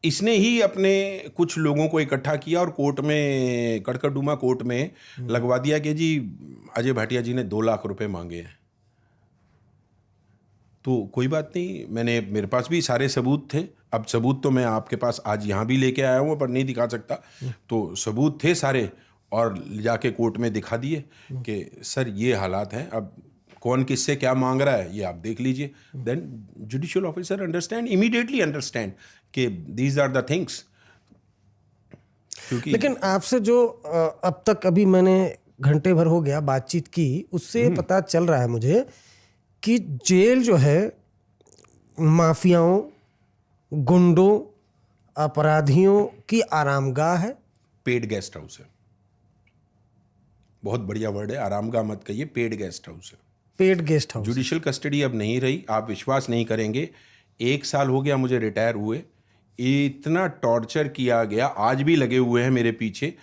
इसने ही अपने कुछ लोगों को इकट्ठा किया और कोर्ट में, कड़कड़डूमा कोर्ट में लगवा दिया कि जी अजय भाटिया जी ने 2 लाख रुपए मांगे हैं। तो कोई बात नहीं, मेरे पास भी सारे सबूत थे। अब सबूत तो मैं आपके पास आज यहाँ भी लेके आया हूँ, पर नहीं दिखा सकता। तो सबूत थे सारे और जाके कोर्ट में दिखा दिए कि सर ये हालात हैं। अब कौन किससे क्या मांग रहा है ये आप देख लीजिए। Then judicial officer immediately understand कि दीज आर द थिंग्स। क्योंकि लेकिन आपसे जो अब तक अभी मैंने घंटे भर हो गया बातचीत की, उससे पता चल रहा है मुझे कि जेल जो है माफियाओं, गुंडों, अपराधियों की आरामगाह है। पेड गेस्ट हाउस है। बहुत बढ़िया वर्ड है, आरामगाह मत कहिए, पेड गेस्ट हाउस है। Paid guest house. Judicial custody अब नहीं रही, आप विश्वास नहीं करेंगे। 1 साल हो गया मुझे रिटायर हुए, इतना टॉर्चर किया गया, आज भी लगे हुए हैं मेरे पीछे।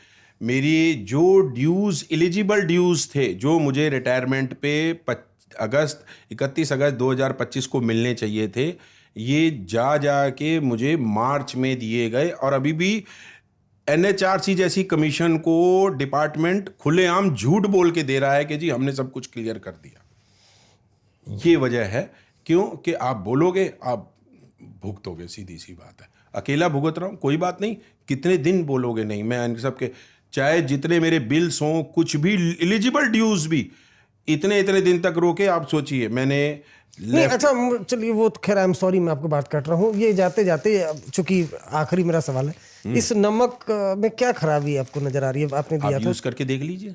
मेरी जो ड्यूज़, एलिजिबल ड्यूज़ थे जो मुझे रिटायरमेंट पे 31 अगस्त 2025 को मिलने चाहिए थे, ये जा के मुझे मार्च में दिए गए। और अभी भी NHRC जैसी कमीशन को डिपार्टमेंट खुलेआम झूठ बोल के दे रहा है कि जी हमने सब कुछ क्लियर कर दिया। ये वजह है, क्यों कि आप बोलोगे आप भुगतोगे, सीधी सी बात है। अकेला भुगत रहा हूँ, कोई बात नहीं, कितने दिन बोलोगे नहीं, मैं इन सब के चाहे जितने मेरे बिल्स हों, कुछ भी एलिजिबल ड्यूज भी इतने दिन तक रोके। आप सोचिए मैंने नहीं, अच्छा चलिए वो तो खैर, आई एम सॉरी मैं आपको बात काट रहा हूँ। ये जाते जाते चूंकि आखिरी मेरा सवाल है, इस नमक में क्या खराबी आपको नजर आ रही है? आपने दिया था, यूज करके देख लीजिए।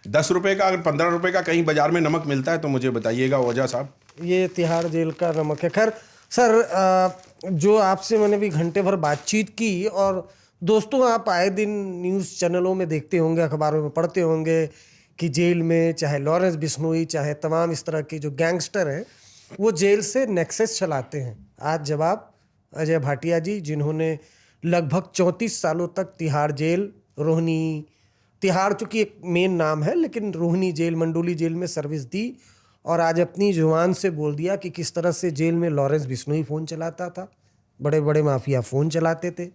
10 रुपए का, अगर 15 रुपए का कहीं बाजार में नमक मिलता है तो मुझे बताइएगा ओझा साहब। ये तिहाड़ जेल का नमक है। खैर सर, जो आपसे मैंने भी घंटे भर बातचीत की, और दोस्तों आप आए दिन न्यूज़ चैनलों में देखते होंगे, अखबारों में पढ़ते होंगे कि जेल में चाहे लॉरेंस बिश्नोई, चाहे तमाम इस तरह के जो गैंगस्टर हैं, वो जेल से नेक्सस चलाते हैं। आज जवाब अजय भाटिया जी, जिन्होंने लगभग 34 सालों तक तिहाड़ जेल, रोहिणी, तिहाड़ चूँकि एक मेन नाम है, लेकिन रोहिणी जेल, मंडोली जेल में सर्विस दी, और आज अपनी जुबान से बोल दिया कि किस तरह से जेल में लॉरेंस बिश्नोई फ़ोन चलाता था, बड़े बड़े माफिया फ़ोन चलाते थे,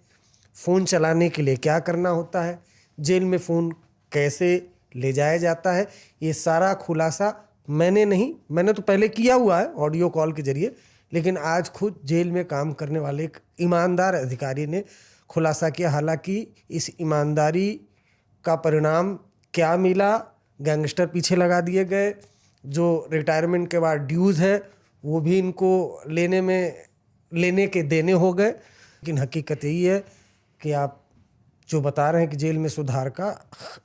फ़ोन चलाने के लिए क्या करना होता है, जेल में फ़ोन कैसे ले जाया जाता है। ये सारा खुलासा मैंने तो पहले किया हुआ है ऑडियो कॉल के जरिए, लेकिन आज खुद जेल में काम करने वाले एक ईमानदार अधिकारी ने खुलासा किया। हालांकि इस ईमानदारी का परिणाम क्या मिला, गैंगस्टर पीछे लगा दिए गए, जो रिटायरमेंट के बाद ड्यूज़ है वो भी इनको लेने के देने हो गए। लेकिन हकीकत यही है कि आप जो बता रहे हैं कि जेल में सुधार का,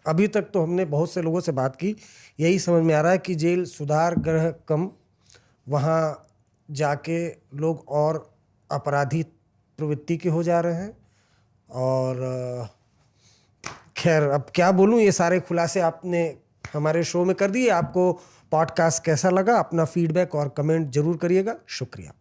अभी तक तो हमने बहुत से लोगों से बात की, यही समझ में आ रहा है कि जेल सुधार ग्रह कम, वहाँ जाके लोग और अपराधी प्रवृत्ति के हो जा रहे हैं। और खैर अब क्या बोलूँ, ये सारे खुलासे आपने हमारे शो में कर दिए। आपको पॉडकास्ट कैसा लगा? अपना फीडबैक और कमेंट जरूर करिएगा। शुक्रिया।